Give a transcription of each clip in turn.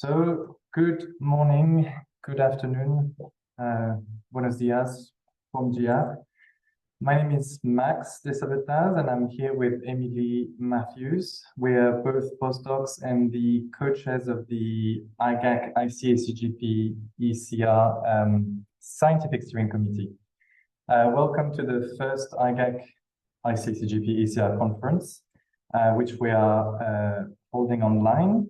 So, good morning, good afternoon, buenos dias, bom dia. My name is Max Desavetas, and I'm here with Emily Matthews. We are both postdocs and the co-chairs of the IGAC-iCACGP ECR Scientific Steering Committee. Welcome to the first IGAC-iCACGP ECR conference, which we are holding online.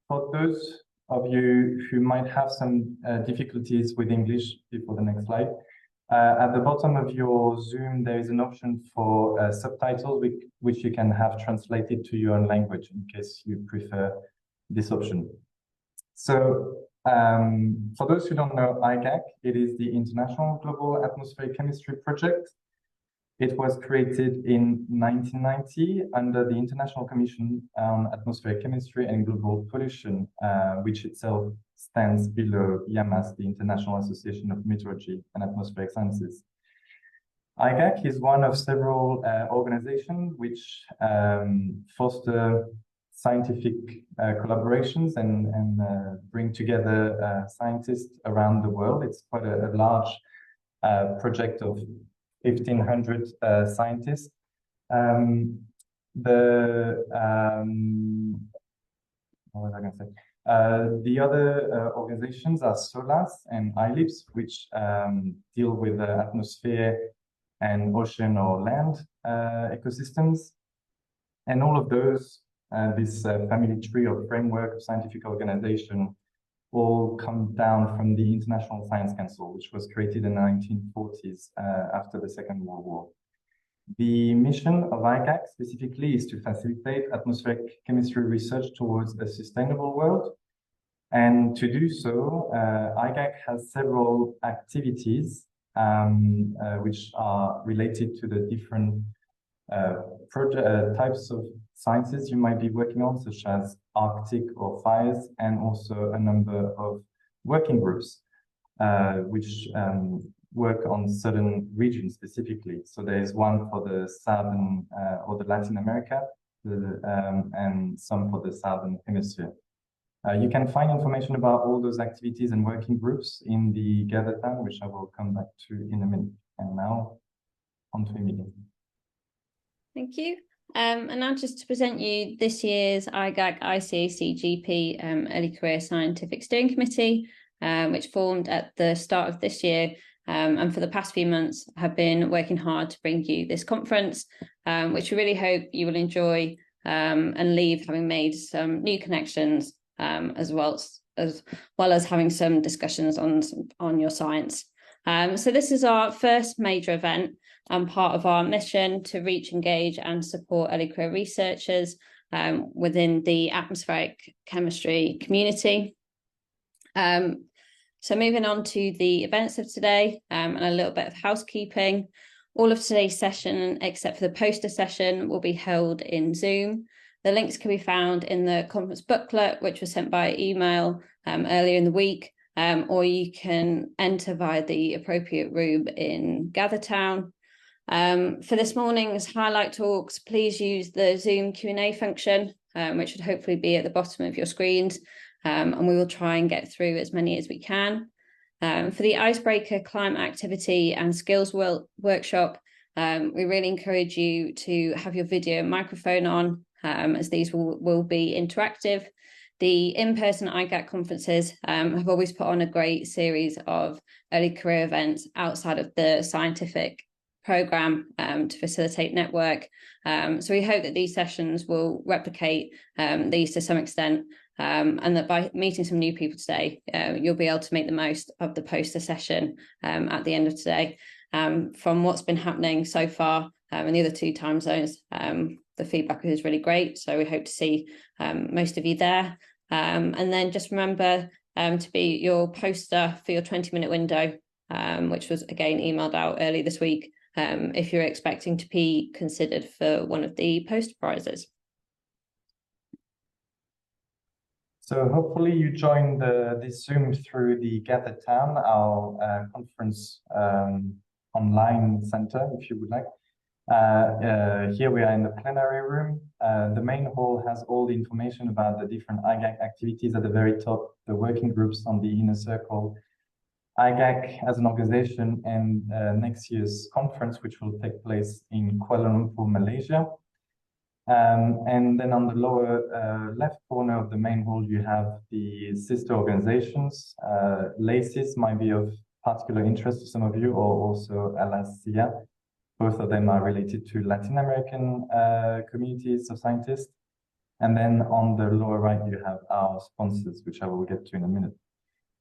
For those of you who might have some difficulties with English, before the next slide, at the bottom of your Zoom, there is an option for subtitles, which you can have translated to your own language in case you prefer this option. So, for those who don't know IGAC, it is the International Global Atmospheric Chemistry Project. It was created in 1990 under the International Commission on Atmospheric Chemistry and Global Pollution, which itself stands below IAMAS, the International Association of Meteorology and Atmospheric Sciences. IGAC is one of several organizations which foster scientific collaborations and bring together scientists around the world. It's quite a large project of 1,500 scientists. What was I going to say? The other organizations are SOLAS and ILIPS, which deal with the atmosphere and ocean or land ecosystems. And all of those, this family tree or framework of scientific organization, all come down from the International Science Council, which was created in the 1940s after the Second World War. The mission of IGAC specifically is to facilitate atmospheric chemistry research towards a sustainable world. And to do so, IGAC has several activities which are related to the different types of sciences you might be working on, such as Arctic or fires, and also a number of working groups which work on certain regions specifically. So there is one for the Southern or the Latin America, and some for the Southern Hemisphere. You can find information about all those activities and working groups in the Gather Town, which I will come back to in a minute. And now, on to Emily. Thank you. And now just to present you this year's IGAC-iCACGP Early Career Scientific Steering Committee, which formed at the start of this year, and for the past few months have been working hard to bring you this conference, which we really hope you will enjoy and leave having made some new connections, as well as having some discussions on your science. So this is our first major event and part of our mission to reach, engage and support early career researchers within the atmospheric chemistry community. So moving on to the events of today and a little bit of housekeeping. All of today's session, except for the poster session, will be held in Zoom. The links can be found in the conference booklet, which was sent by email earlier in the week, or you can enter via the appropriate room in Gather Town. For this morning's highlight talks, please use the Zoom Q&A function, which should hopefully be at the bottom of your screens, and we will try and get through as many as we can. For the icebreaker, climate activity and skills workshop, we really encourage you to have your video and microphone on, as these will be interactive. The in-person IGAC conferences have always put on a great series of early career events outside of the scientific program to facilitate network. So we hope that these sessions will replicate these to some extent, and that by meeting some new people today, you'll be able to make the most of the poster session at the end of today. From what's been happening so far in the other two time zones, the feedback is really great. So we hope to see most of you there. And then just remember to be your poster for your 20-minute window, which was again emailed out early this week, if you're expecting to be considered for one of the poster prizes. So hopefully you joined this Zoom through the Gather Town, our conference online center, if you would like. Here we are in the plenary room. The main hall has all the information about the different IGAC activities at the very top, the working groups on the inner circle, IGAC as an organization, and next year's conference, which will take place in Kuala Lumpur, Malaysia. And then on the lower left corner of the main hall, you have the sister organizations. LACIS might be of particular interest to some of you, or also LACIA. Both of them are related to Latin American communities of scientists. And then on the lower right, you have our sponsors, which I will get to in a minute.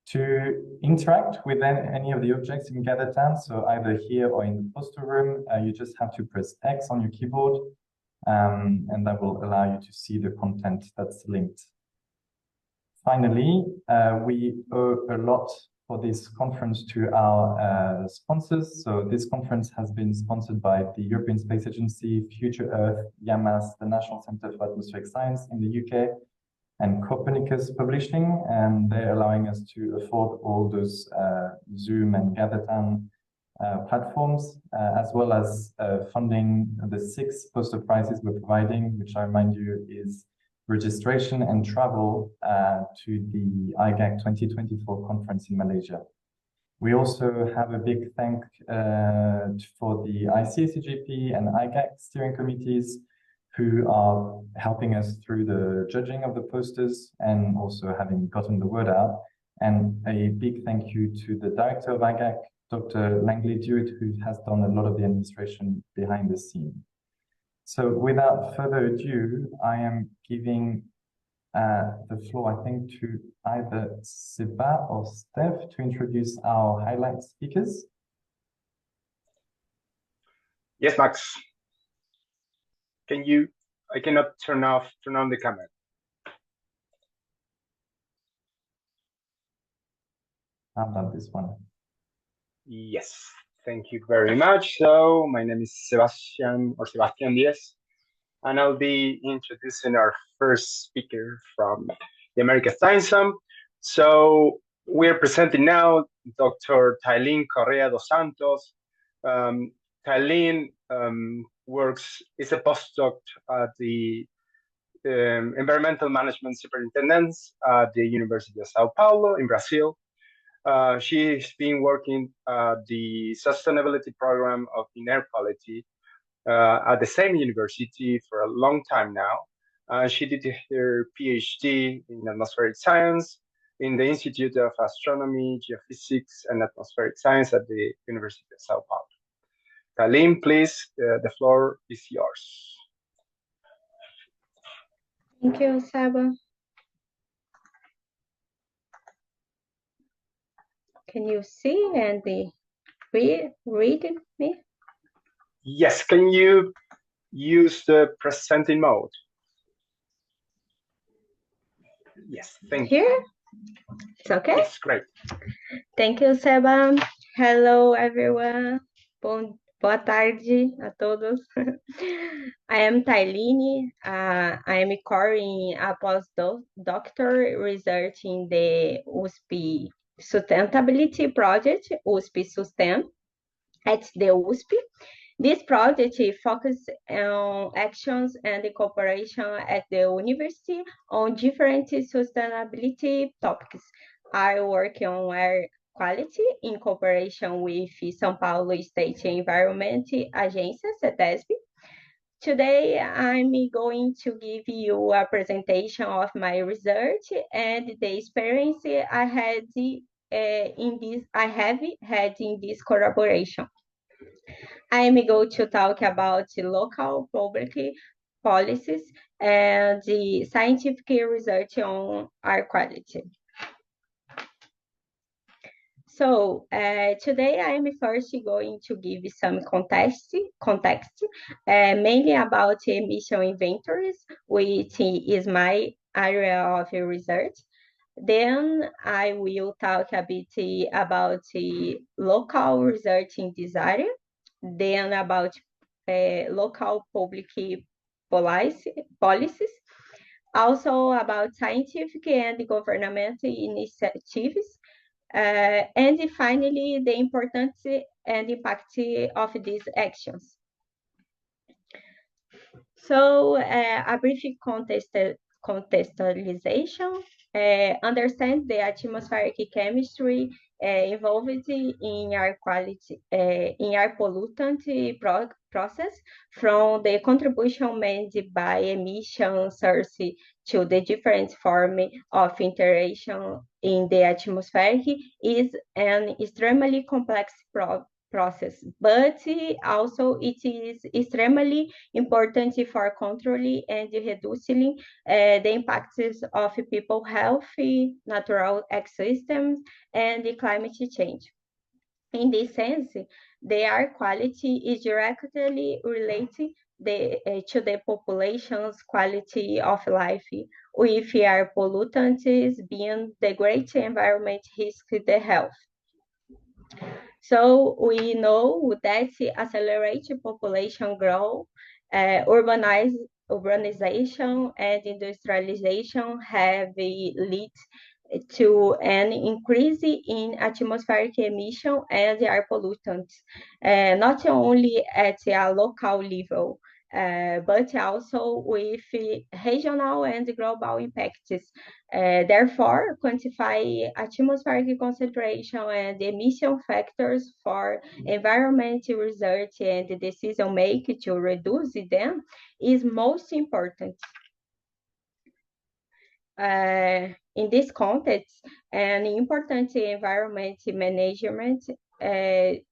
To interact with any of the objects in GatherTown, so either here or in the poster room, you just have to press X on your keyboard, and that will allow you to see the content that's linked. Finally, we owe a lot for this conference to our sponsors. So this conference has been sponsored by the European Space Agency, Future Earth, YAMAS, the National Centre for Atmospheric Science in the UK, and Copernicus Publishing, and they're allowing us to afford all those Zoom and GatherTown platforms, as well as funding the 6 poster prizes we're providing, which I remind you is registration and travel to the IGAC 2024 conference in Malaysia. We also have a big thank for the IGAC-iCACGP and IGAC steering committees who are helping us through the judging of the posters and also having gotten the word out. And a big thank you to the director of IGAC, Dr. Langley Dewitt, who has done a lot of the administration behind the scene. So without further ado, I am giving the floor, I think, to either Seba or Steph to introduce our highlight speakers. Yes, Max. I cannot turn on the camera. How about this one? Yes, thank you very much. So my name is Sebastian Diaz, and I'll be introducing our first speaker from the American Science Summit. So we're presenting now Dr. Tailín Correa dos Santos. Tailín is a postdoc at the Environmental Management Superintendence at the University of Sao Paulo in Brazil. She's been working the sustainability program of in air quality at the same university for a long time now. She did her PhD in atmospheric science in the Institute of Astronomy, Geophysics, and Atmospheric Science at the University of Sao Paulo. Tailín, please, the floor is yours. Thank you, Saba. Can you see and read me? Yes, can you use the presenting mode? Yes, thank you. Here? It's okay? Yes, great. Thank you, Seba. Hello, everyone. Boa tarde a todos. I am Tailín. I am currently a postdoctoral research in the USP Sustainability Project, USP Sustain, at the USP. This project focuses on actions and cooperation at the university on different sustainability topics. I work on air quality in cooperation with São Paulo State Environment Agency, CETESB. Today, I'm going to give you a presentation of my research and the experience I have had in this collaboration. I'm going to talk about local public policies and the scientific research on air quality. So today I'm first going to give some context, mainly about emission inventories, which is my area of research. Then I will talk a bit about local research in this area, then about local public policies, also about scientific and governmental initiatives, and finally, the importance and impact of these actions. So a brief contextualization, understand the atmospheric chemistry involved in air quality, in air pollutant process, from the contribution made by emission source to the different form of interaction in the atmosphere is an extremely complex process, but also it is extremely important for controlling and reducing the impacts of people health, natural ecosystems, and climate change. In this sense, the air quality is directly related to the population's quality of life, with air pollutants being the great environment risk to the health. So we know that accelerate population growth, urbanization and industrialization have led to an increase in atmospheric emission and air pollutants, not only at a local level, but also with regional and global impacts. Therefore, quantify atmospheric concentration and emission factors for environmental research and decision making to reduce them is most important. In this context, an important environment management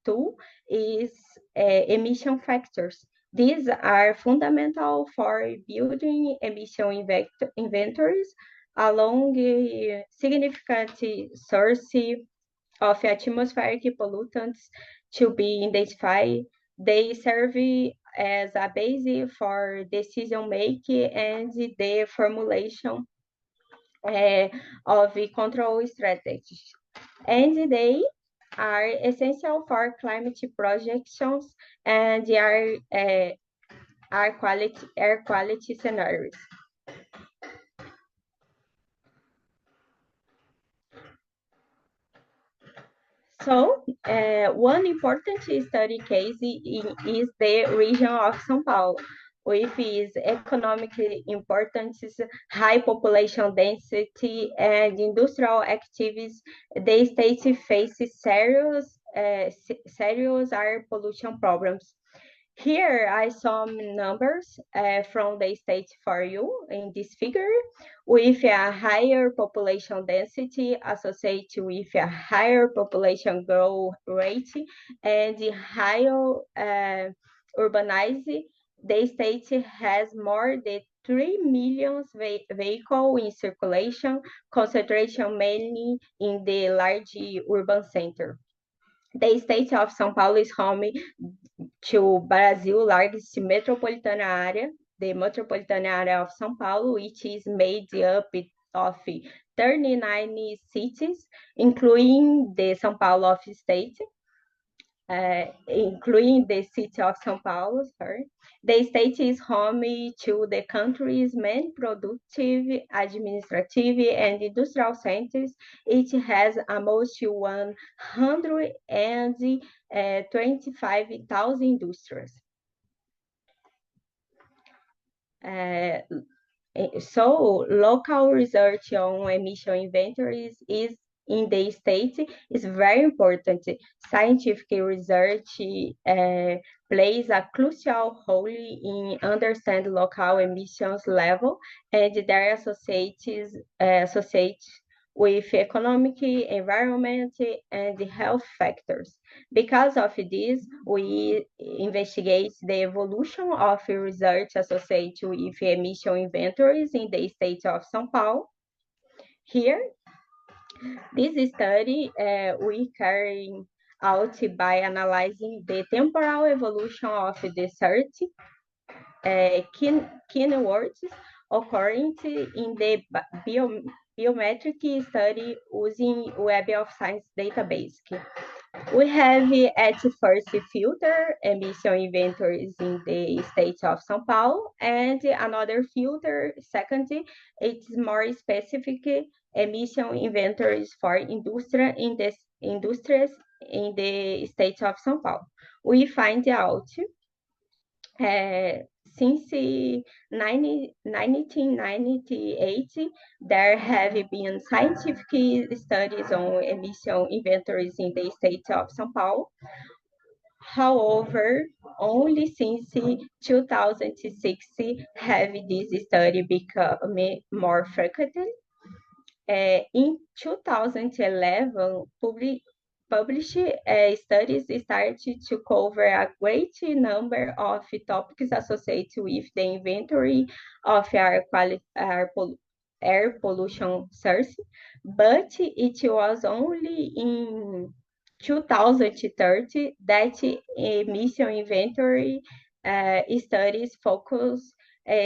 tool is emission factors. These are fundamental for building emission inventories along a significant source of atmospheric pollutants to be identified. They serve as a basis for decision making and the formulation of control strategies. And they are essential for climate projections and air quality scenarios. So, one important study case is the region of São Paulo, with its economic importance, high population density, and industrial activities. The state faces serious air pollution problems. Here are some numbers from the state for you in this figure. With a higher population density associated with a higher population growth rate and higher urbanized, the state has more than 3 million vehicles in circulation, concentration mainly in the large urban center. The state of São Paulo is home to Brazil's largest metropolitan area, the metropolitan area of São Paulo, which is made up of 39 cities, including the São Paulo of state, including the city of São Paulo, sorry. The state is home to the country's main productive, administrative, and industrial centers. It has almost 125,000 industries. So local research on emission inventories is in the state is very important. Scientific research plays a crucial role in understand local emissions level and their associates with economic, environment, and health factors. Because of this, we investigate the evolution of research associated with emission inventories in the state of São Paulo. Here, this study we carry out by analyzing the temporal evolution of the search keywords occurring in the biometric study using Web of Science database. We have at first filter emission inventories in the state of São Paulo, and another filter, second, it's more specific emission inventories for industries in the state of São Paulo. We find out Since 1998, there have been scientific studies on emission inventories in the state of São Paulo. However, only since 2006 have this study become more frequent. In 2011, published studies started to cover a great number of topics associated with the inventory of air pollution source, but it was only in 2030 that emission inventory studies focus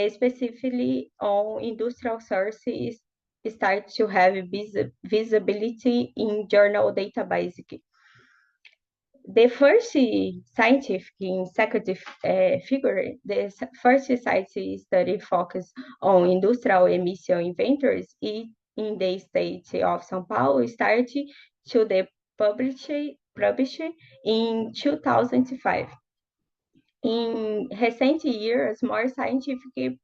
specifically on industrial sources start to have visibility in journal database. The first scientific executive figure, the first scientific study focused on industrial emission inventories in the state of São Paulo started to be published in 2005. In recent years, more scientific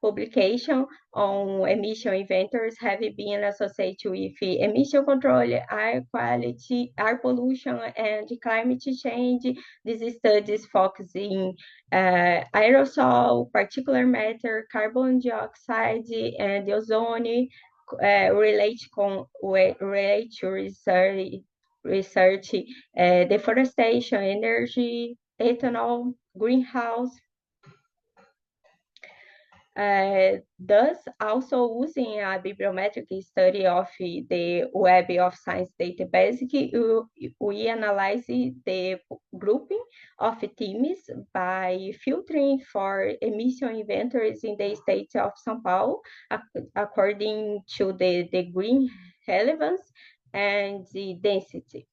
publications on emission inventories have been associated with emission control, air quality, air pollution, and climate change. These studies focus in aerosol, particulate matter, carbon dioxide, and ozone, relate to research, deforestation, energy, ethanol, greenhouse. Thus, also using a bibliometric study of the Web of Science database, we analyze the grouping of teams by filtering for emission inventories in the state of São Paulo, according to the green relevance and the density.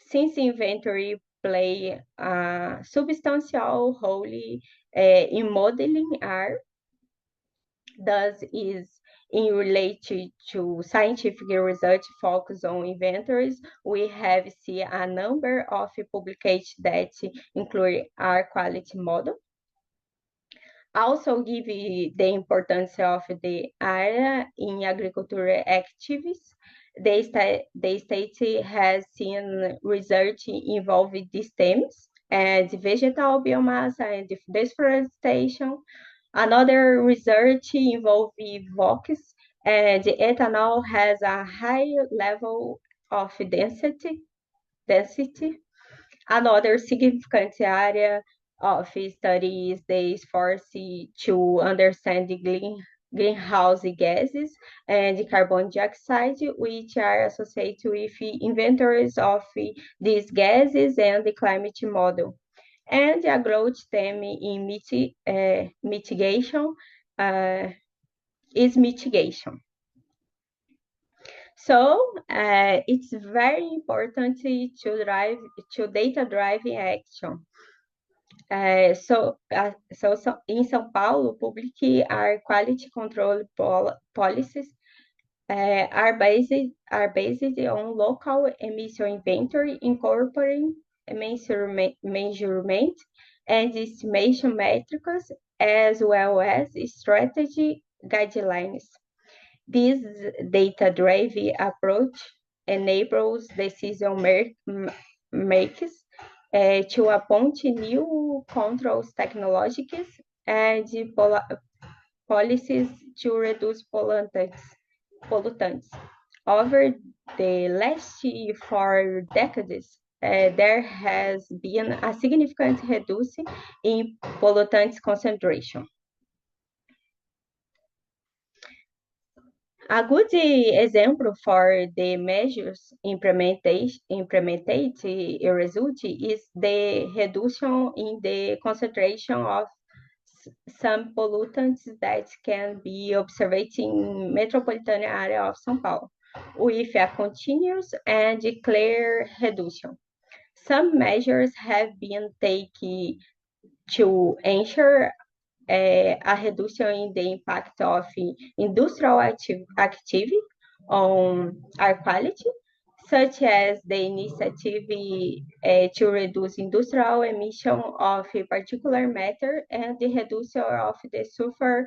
Since inventory play a substantial role in modeling air, thus is in relation to scientific research focus on inventories, we have seen a number of publications that include air quality model. Also give the importance of the area in agricultural activities. The state has seen research involving these themes and vegetal biomass and deforestation. Another research involving VOX and ethanol has a high level of density. Another significant area of study is the force to understand the greenhouse gases and carbon dioxide, which are associated with inventories of these gases and the climate model. And a growth theme in mitigation is mitigation. So it's very important to data-driven action. So in São Paulo, public air quality control policies are based on local emission inventory, incorporating measurement and estimation metrics, as well as strategy guidelines. This data-driven approach enables decision makers to appoint new controls technologies and policies to reduce pollutants. Over the last 4 decades, there has been a significant reduction in pollutants concentration. A good example for the measures implemented result is the reduction in the concentration of some pollutants that can be observed in metropolitan area of São Paulo, with a continuous and clear reduction. Some measures have been taken to ensure a reduction in the impact of industrial activity on air quality. such as the initiative to reduce industrial emission of a particular matter and the reduction of the sulfur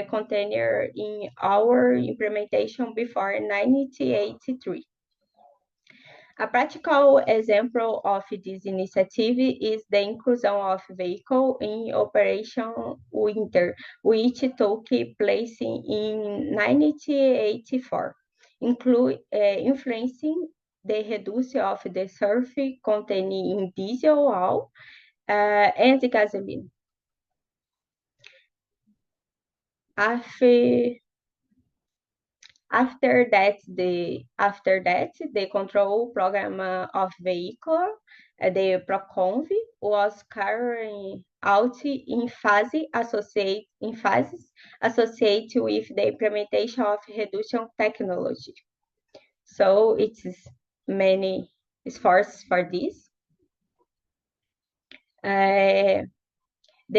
container in our implementation before 1983. A practical example of this initiative is the inclusion of vehicle in Operation Winter, which took place in 1984, influencing the reduction of the sulfur content in diesel oil and gasoline. After that, the control program of vehicle, the PROCONV, was carried out in phases associated with the implementation of reduction technology. So it's many efforts for this. The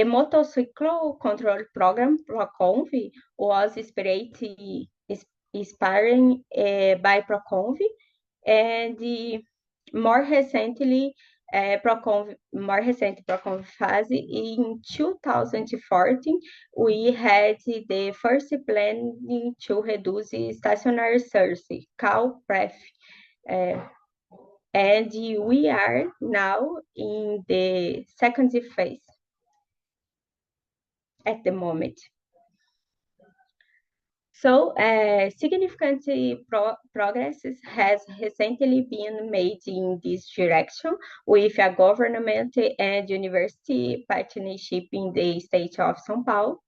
motorcycle control program, PROCONV, was inspired by PROCONV, and more recently, PROCONV phase in 2014, we had the first planning to reduce stationary source, called PREF. And we are now in the second phase at the moment. So significant progress has recently been made in this direction with a government and university partnership in the state of São Paulo.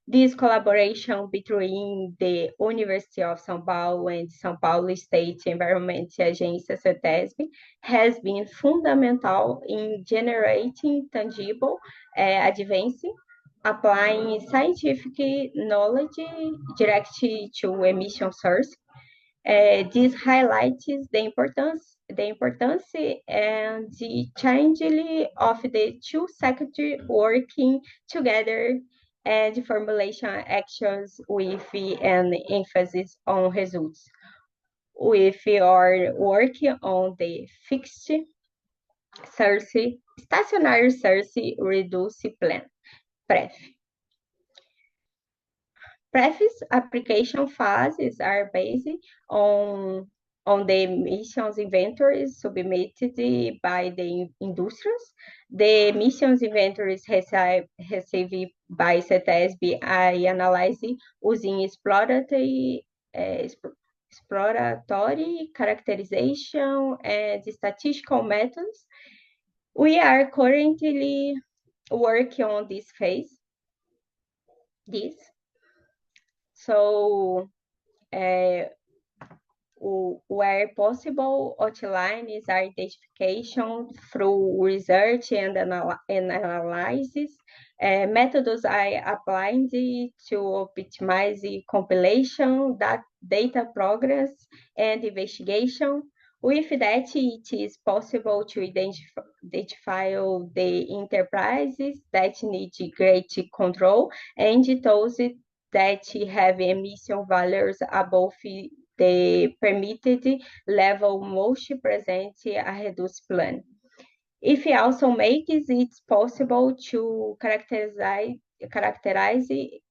This collaboration between the University of São Paulo and São Paulo State Environment Agency, CETESB, has been fundamental in generating tangible advancing, applying scientific knowledge directly to emission source. This highlights the importance and the change of the two sectors working together and formulation actions with an emphasis on results. With our work on the fixed source, stationary source reduce plan, PREF. PREF's application phases are based on the emissions inventories submitted by the industries. The emissions inventories received by CETESB are analyzed using exploratory characterization and statistical methods. We are currently working on this phase. So where possible, outlines are identification through research and analysis. Methods are applied to optimize the compilation, data progress, and investigation. With that, it is possible to identify the enterprises that need great control and those that have emission values above the permitted level most present a reduced plan. It also makes it possible to characterize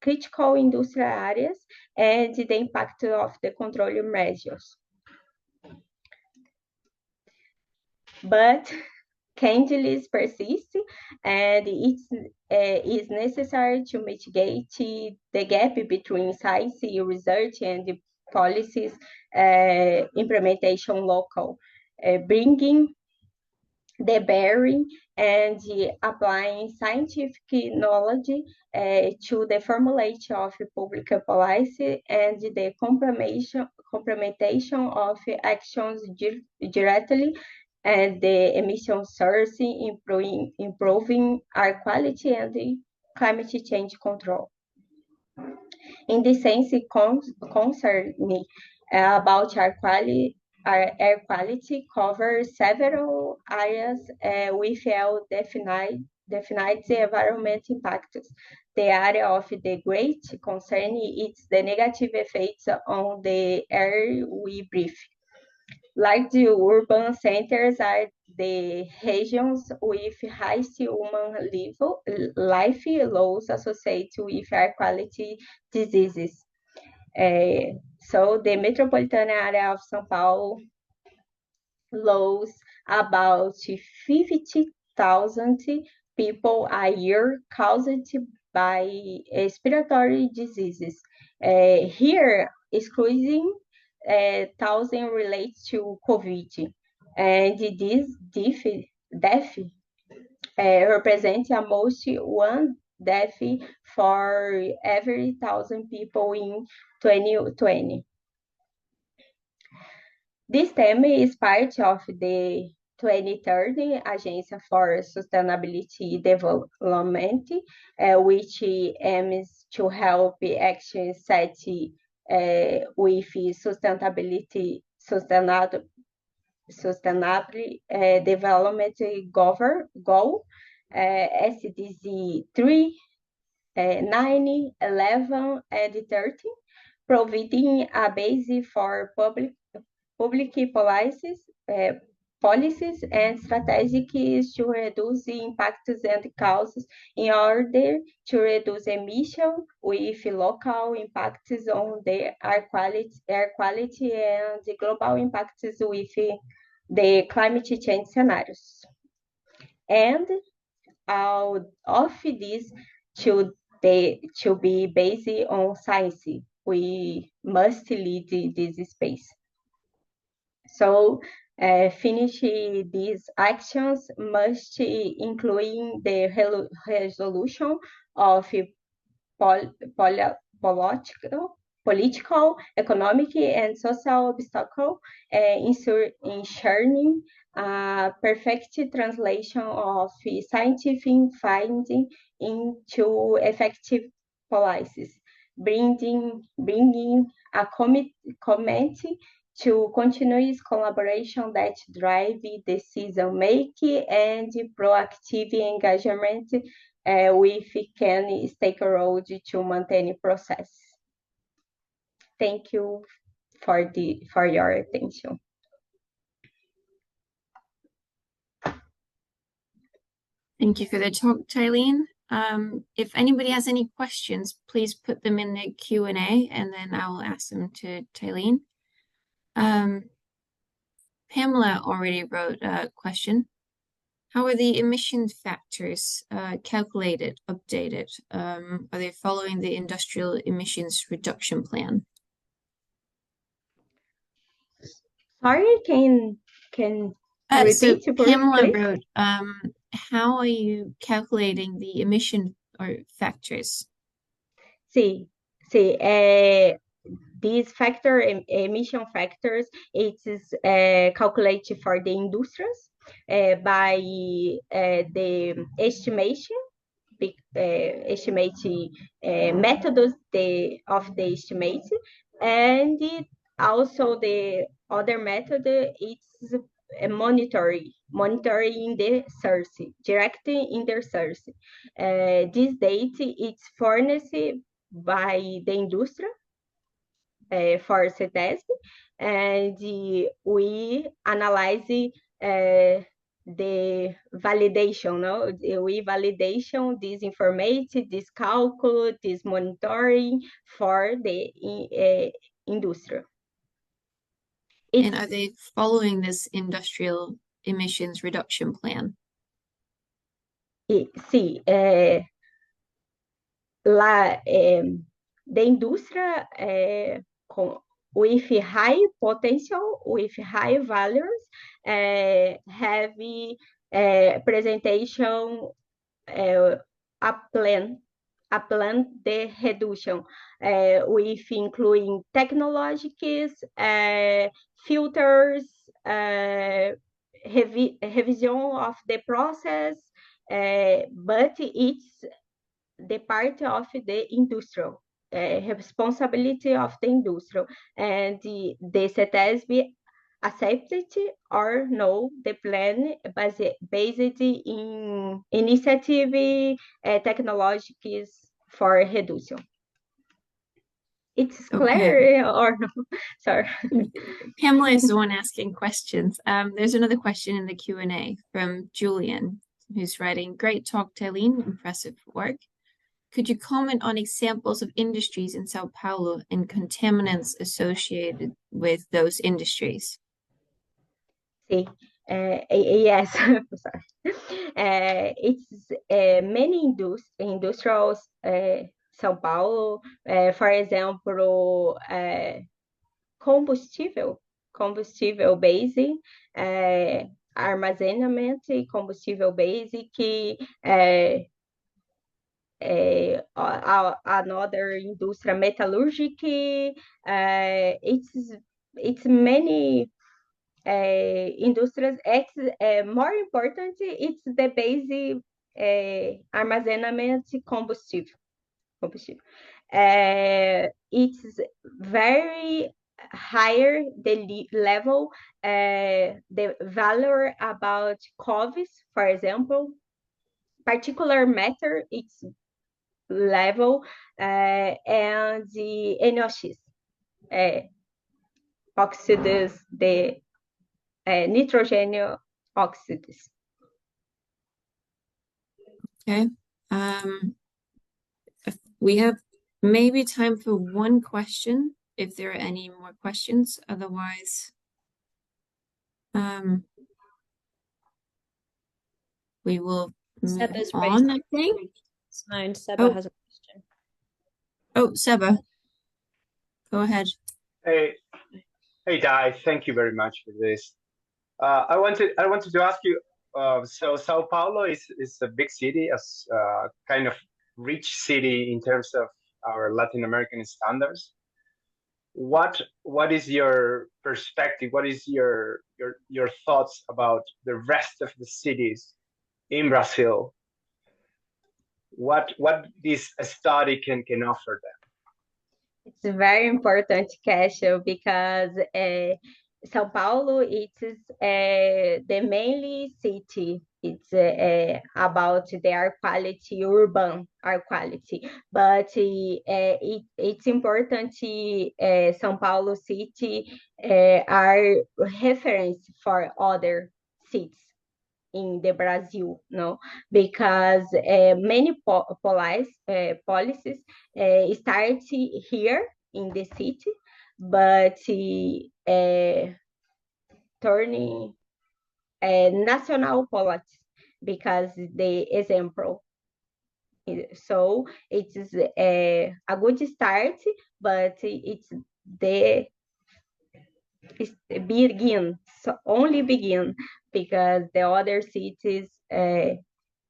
critical industrial areas and the impact of the control measures. But changes persist, and it is necessary to mitigate the gap between science research and the policies implementation local, bringing the bearing and applying scientific knowledge to the formulation of public policy and the complementation of actions directly and the emission source, improving air quality and the climate change control. In this sense, concern about air quality covers several areas with well-defined environment impacts. The area of the great concern is the negative effects on the air we breathe. Like the urban centers are the regions with highest human life lows associated with air quality diseases. So the metropolitan area of São Paulo lows about 50,000 people a year caused by respiratory diseases. Here, excluding 1,000 relates to COVID. And this death represents almost one death for every 1,000 people in 2020. This theme is part of the 2030 Agenda for Sustainability Development, which aims to help actions set with sustainable development goal, SDG 3, 9, 11, and 13, providing a base for public policies and strategies to reduce the impacts and causes in order to reduce emission with local impacts on the air quality and the global impacts with the climate change scenarios. And all of this should be based on science. We must lead this space. So finish these actions must include the resolution of political, economic, and social obstacles, ensuring perfect translation of scientific findings into effective policies, bringing a committee to continuous collaboration that drive decision making and proactive engagement with key stakeholders to maintain process. Thank you for your attention. Thank you for the talk, Tylene. If anybody has any questions, please put them in the Q&A and then I will ask them to Tylene. Pamela already wrote a question. How are the emission factors calculated, updated? Are they following the industrial emissions reduction plan? Sorry, can repeat? So Pamela wrote, how are you calculating the emission or factors? See, these emission factors, it is calculated for the industries by the estimation methods of the estimate, and also the other method is monitoring the source, directly in the source. This data is furnished by the industry for CETESB, and we analyze the validation. We validation this information, this calculus, this monitoring for the industry. And are they following this industrial emissions reduction plan? Sí, the industry with high potential, with high values, have presentation a plan de reduction with including technologies, filters, revision of the process, but it's the part of the industrial responsibility of the industrial, and the CETESB accepted or no the plan based in initiative technologies for reduction. It's Okay. clear or no? Sorry. Pamela is the one asking questions. There's another question in the Q&A from Julian, who's writing, "Great talk, Taline. Impressive work. Could you comment on examples of industries in Sao Paulo and contaminants associated with those industries?" See, yes, sorry. It's many industrials, São Paulo, for example, combustível base, armazenamento e combustível base, que another industria metallurgic, it's many indústrias. More important, it's the base armazenamento e combustível. It's very higher the level, the value about COVs, for example, particular matter, its level, and the NOx, oxides, the nitrogen oxides. Okay. We have maybe time for one question, if there are any more questions. Otherwise, we will move Seba's on, I think. Seba has a question. Oh, Seba, go ahead. Hey, Dai, thank you very much for this. I wanted to ask you, so Sao Paulo is a big city, as kind of rich city in terms of our Latin American standards. What is your perspective? What is your thoughts about the rest of the cities in Brazil? What this study can offer them? It's a very important question because São Paulo is the mainly city. It's about the air quality, urban air quality. But it's important São Paulo city are reference for other cities in the Brazil, no, because many policies start here in the city, but turning national policies because the example. So it is a good start, but it's begin, so only begin, because the other cities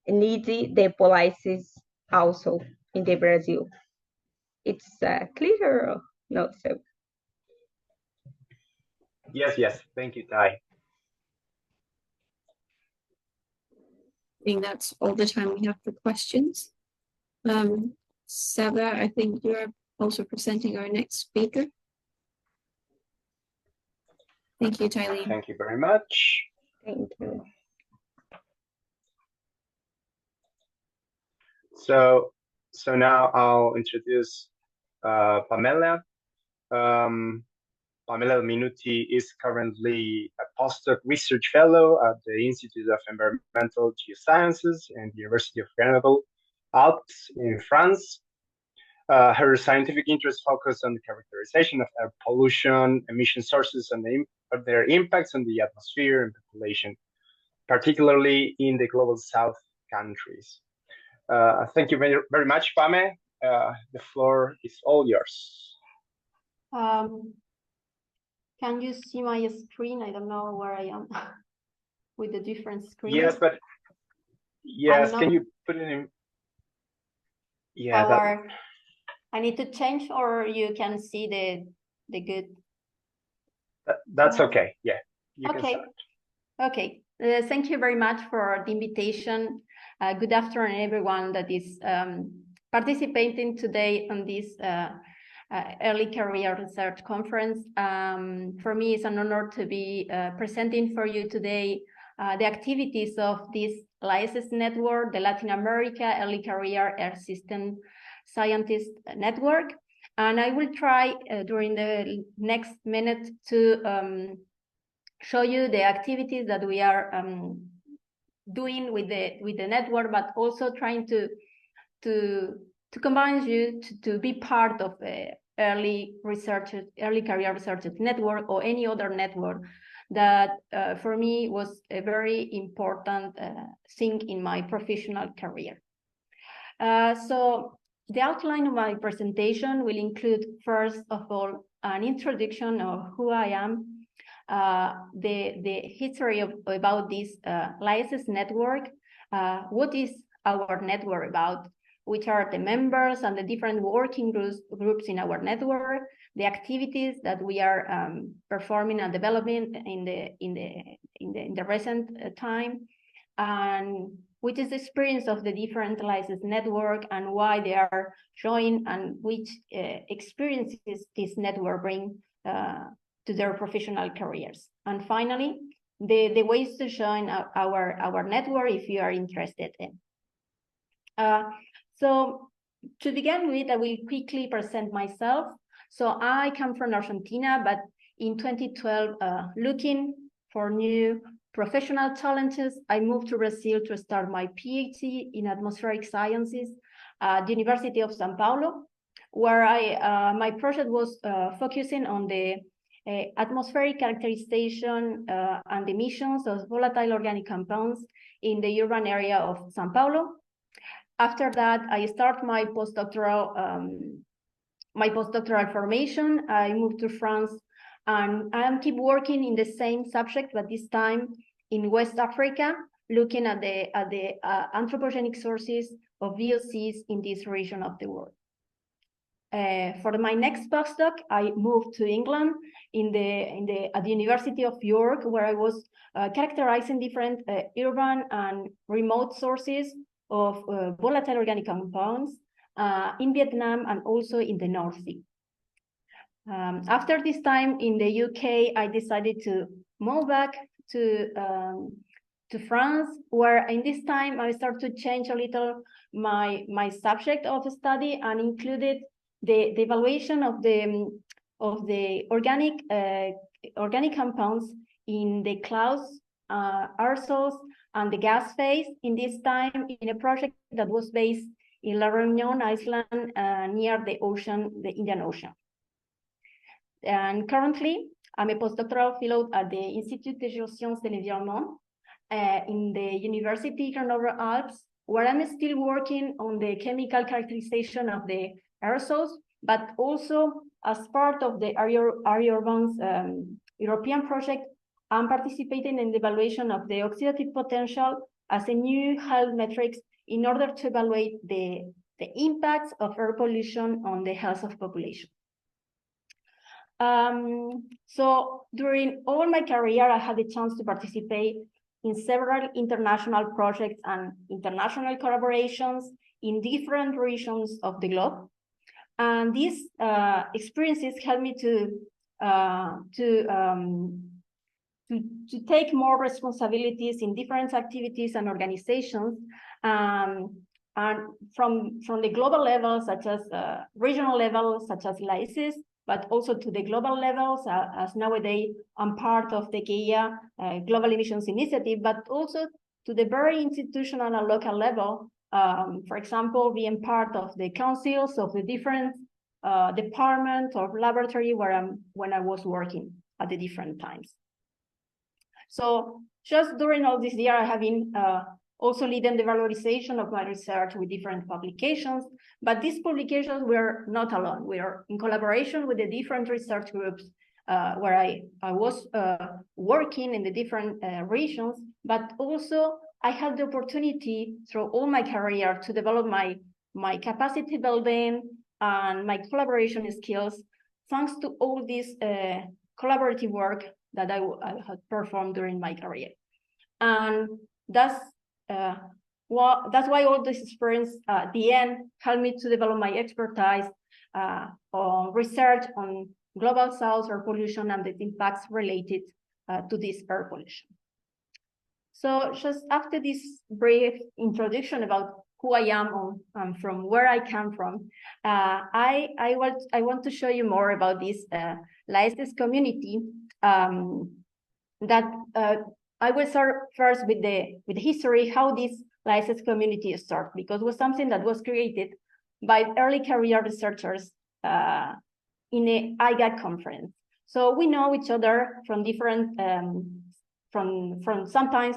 need the policies also in the Brazil. It's clear, no? So Yes. Thank you, Dai. I think that's all the time we have for questions. Seba, I think you are also presenting our next speaker. Thank you, Tylee. Thank you very much. thank you. So now I'll introduce Pamela. Pamela Minuti is currently a postdoc research fellow at the Institute of Environmental Geosciences and the University of Grenoble-Alpes in France. Her scientific interests focus on the characterization of air pollution, emission sources, and their impacts on the atmosphere and population, particularly in the global South countries. Thank you very much, Pame. The floor is all yours. Can you see my screen? I don't know where I am with the different screens. Yes, can you put it in? Yeah. I need to change, or you can see the good. That's okay. Yeah. You okay. Can start. Okay. Thank you very much for the invitation. Good afternoon, everyone that is participating today on this early career research conference. For me, it's an honor to be presenting for you today the activities of this LISIS network, the Latin America Early Career Air System Scientist Network. And I will try during the next minute to show you the activities that we are doing with the network, but also trying to combine you to be part of a early career research network or any other network that for me was a very important thing in my professional career. So the outline of my presentation will include, first of all, an introduction of who I am, the history about this LISES network, what is our network about, which are the members and the different working groups in our network, the activities that we are performing and developing in the recent time, and which is the experience of the different LISES network and why they are showing, and which experiences this network bring to their professional careers. And finally, the ways to join our network if you are interested in. So to begin with, I will quickly present myself. So I come from Argentina, but in 2012, looking for new professional challenges, I moved to Brazil to start my PhD in atmospheric sciences at the University of São Paulo, where my project was focusing on the atmospheric characterization and emissions of volatile organic compounds in the urban area of São Paulo. After that, I start my postdoctoral formation. I moved to France, and I keep working in the same subject, but this time in West Africa, looking at the anthropogenic sources of VOCs in this region of the world. For my next postdoc, I moved to England at the University of York, where I was characterizing different urban and remote sources of volatile organic compounds in Vietnam and also in the North Sea. After this time in the UK, I decided to move back to France, where in this time I started to change a little my subject of study and included the evaluation of the organic compounds in the clouds, aerosols, and the gas phase, in this time in a project that was based in La Réunion Island near the ocean, the Indian Ocean. And currently, I'm a postdoctoral fellow at the Institut de Géosciences de l'Environnement in the University Grenoble-Alpes, where I'm still working on the chemical characterization of the aerosols, but also as part of the ARIURBAN's European project, I'm participating in the evaluation of the oxidative potential as a new health metrics in order to evaluate the impacts of air pollution on the health of population. So during all my career, I had the chance to participate in several international projects and international collaborations in different regions of the globe. And these experiences helped me to take more responsibilities in different activities and organizations, and from the global level, such as regional levels, such as LISES, but also to the global levels, as nowadays I'm part of the GAIA Global Emissions Initiative, but also to the very institutional and local level. For example, being part of the councils of the different departments or laboratory when I was working at the different times. So just during all this year, I have been also leading the valorization of my research with different publications, but these publications were not alone. We are in collaboration with the different research groups where I was working in the different regions, but also I had the opportunity through all my career to develop my capacity building and my collaboration skills, thanks to all this collaborative work that I had performed during my career. And that's why all this experience at the end helped me to develop my expertise on research on global south air pollution and the impacts related to this air pollution. So just after this brief introduction about who I am and from where I come from, I want to show you more about this LICES community. That I will start first with the history, how this LICES community started, because it was something that was created by early career researchers in a IGAC conference. So we know each other from different, from sometimes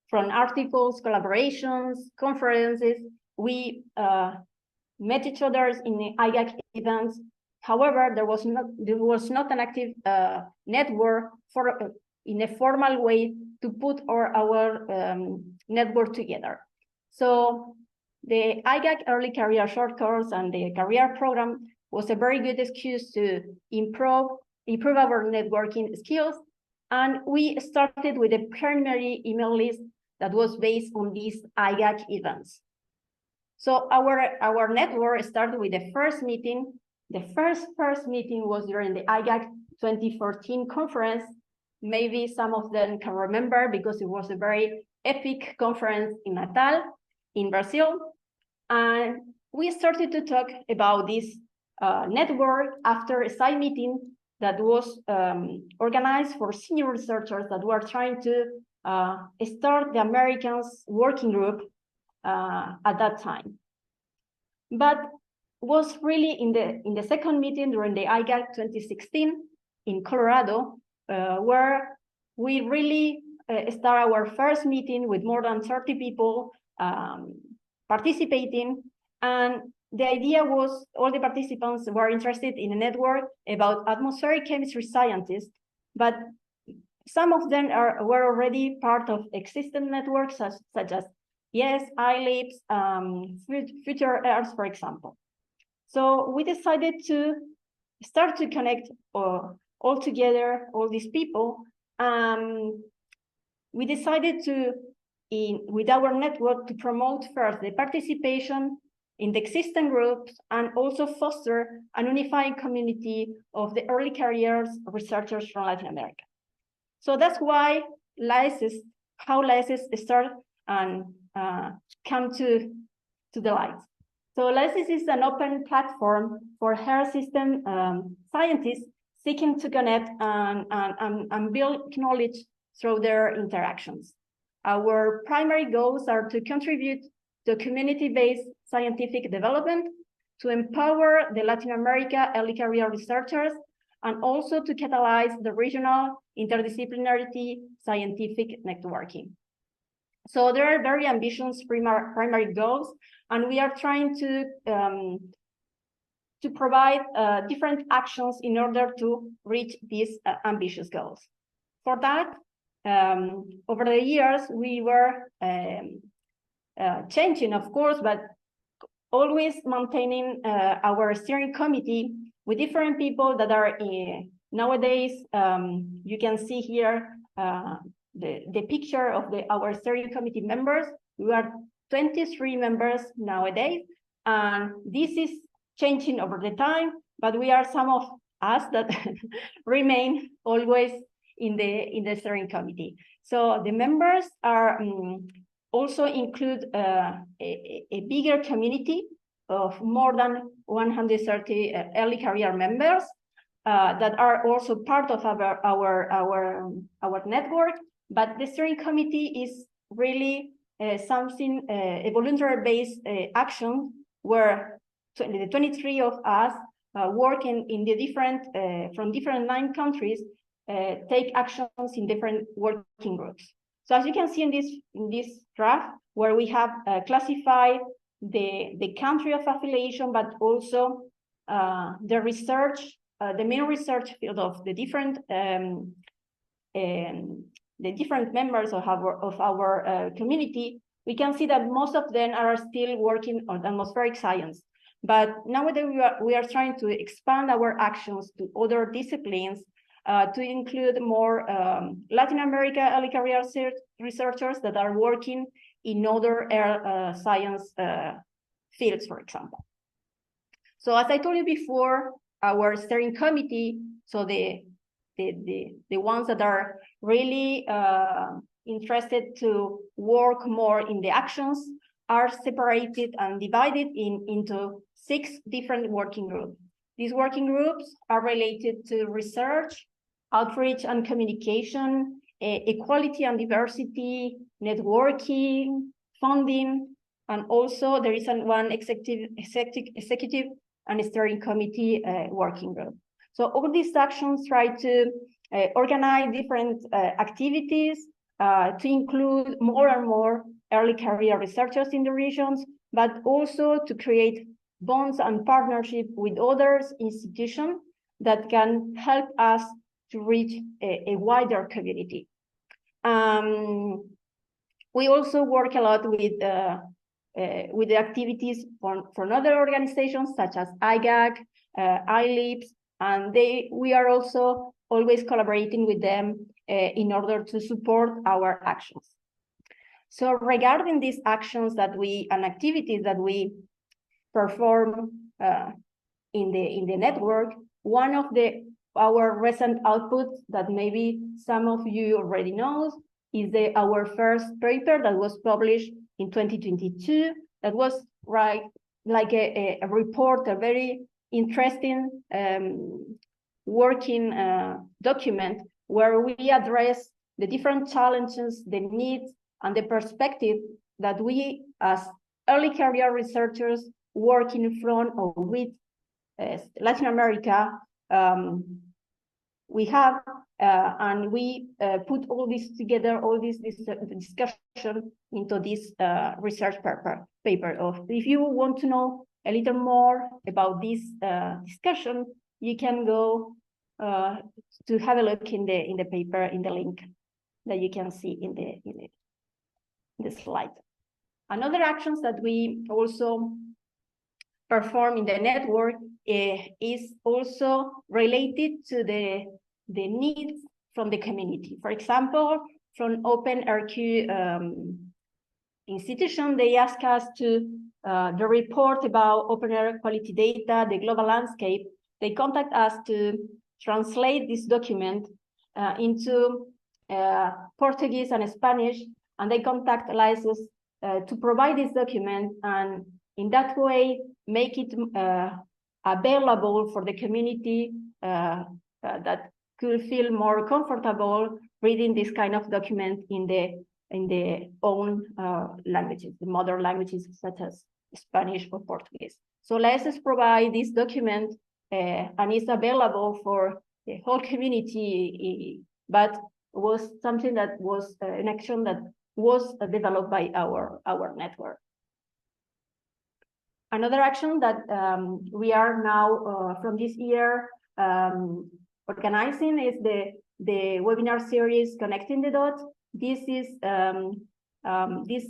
from articles, collaborations, conferences. We met each other in IGAC events. However, there was not an active network for in a formal way to put our network together. So the IGAC Early Career Short Course and the career program was a very good excuse to improve our networking skills. And we started with a primary email list that was based on these IGAC events. So our network started with the first meeting. The first meeting was during the IGAC 2014 conference. Maybe some of them can remember because it was a very epic conference in Natal, in Brazil. And we started to talk about this network after a side meeting that was organized for senior researchers that were trying to start the Americans working group at that time. But was really in the second meeting during the IGAC 2016 in Colorado, where we really start our first meeting with more than 30 people participating. And the idea was all the participants were interested in a network about atmospheric chemistry scientists, but some of them were already part of existing networks such as ILIPS, Future Earth, for example. So we decided to start to connect all together, all these people. We decided to, with our network, to promote first the participation in the existing groups and also foster a unifying community of the early careers researchers from Latin America. So that's why how LICES start and come to the light. So LICES is an open platform for health system scientists seeking to connect and build knowledge through their interactions. Our primary goals are to contribute to community-based scientific development, to empower the Latin America early career researchers, and also to catalyze the regional interdisciplinarity scientific networking. So there are very ambitious primary goals, and we are trying to provide different actions in order to reach these ambitious goals. For that, over the years, we were changing, of course, but always maintaining our steering committee with different people that are nowadays. You can see here the picture of our steering committee members. We are 23 members nowadays, and this is changing over the time, but we are some of us that remain always in the steering committee. So the members are also include a bigger community of more than 130 early career members that are also part of our network. But the steering committee is really something, a voluntary-based action where the 23 of us working in the different, from different 9 countries, take actions in different working groups. So as you can see in this graph, where we have classified the country of affiliation, but also the research, the main research field of the different members of our community, we can see that most of them are still working on atmospheric science. But nowadays we are trying to expand our actions to other disciplines, to include more Latin America early career researchers that are working in other science fields, for example. So as I told you before, our steering committee, so the ones that are really interested to work more in the actions, are separated and divided into 6 different working groups. These working groups are related to research, outreach and communication, equality and diversity, networking, funding, and also there is one executive and steering committee working group. So all these actions try to organize different activities to include more and more early career researchers in the regions, but also to create bonds and partnership with other institutions that can help us to reach a wider community. We also work a lot with the activities from other organizations such as IGAC, ILIPS, and we are also always collaborating with them in order to support our actions. So regarding these actions and activities that we perform in the network, one of our recent outputs that maybe some of you already know is our first paper that was published in 2022. That was like a report, a very interesting working document where we address the different challenges, the needs, and the perspective that we as early career researchers working from or with Latin America we have, and we put all this together, all this discussion into this research paper. If you want to know a little more about this discussion, you can go to have a look in the paper, in the link that you can see in the slide. Another actions that we also perform in the network is also related to the needs from the community. For example, from OpenRQ institution, they ask us to the report about open air quality data, the global landscape. They contact us to translate this document into Portuguese and Spanish, and they contact LISUS to provide this document, and in that way make it available for the community that could feel more comfortable reading this kind of document in their own languages, the mother languages such as Spanish or Portuguese. So LISUS provide this document and it's available for the whole community, but was something that was an action that was developed by our network. Another action that we are now from this year organizing is the webinar series Connecting the Dots. This is this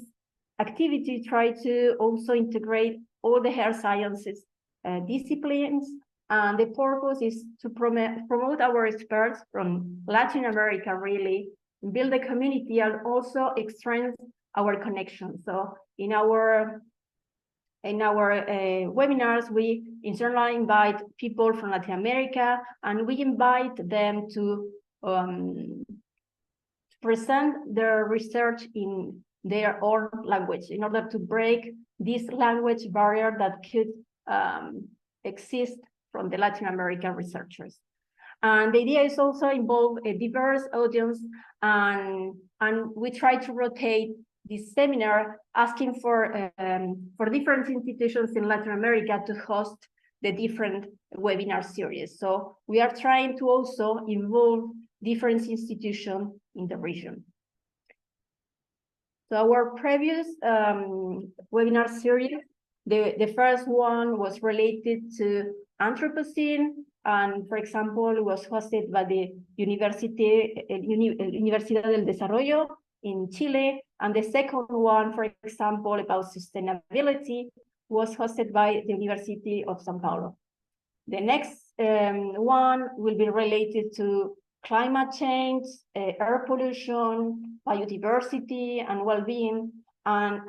activity try to also integrate all the health sciences disciplines, and the purpose is to promote our experts from Latin America, really build a community and also strengthen our connection. So in our webinars, we internally invite people from Latin America, and we invite them to present their research in their own language in order to break this language barrier that could exist from the Latin American researchers. And the idea is also involve a diverse audience, and we try to rotate this seminar, asking for different institutions in Latin America to host the different webinar series. So we are trying to also involve different institutions in the region. So our previous webinar series, the first one was related to Anthropocene, and for example, it was hosted by the Universidad del Desarrollo in Chile, and the second one, for example, about sustainability, was hosted by the University of São Paulo. The next one will be related to climate change, air pollution, biodiversity, and well-being, and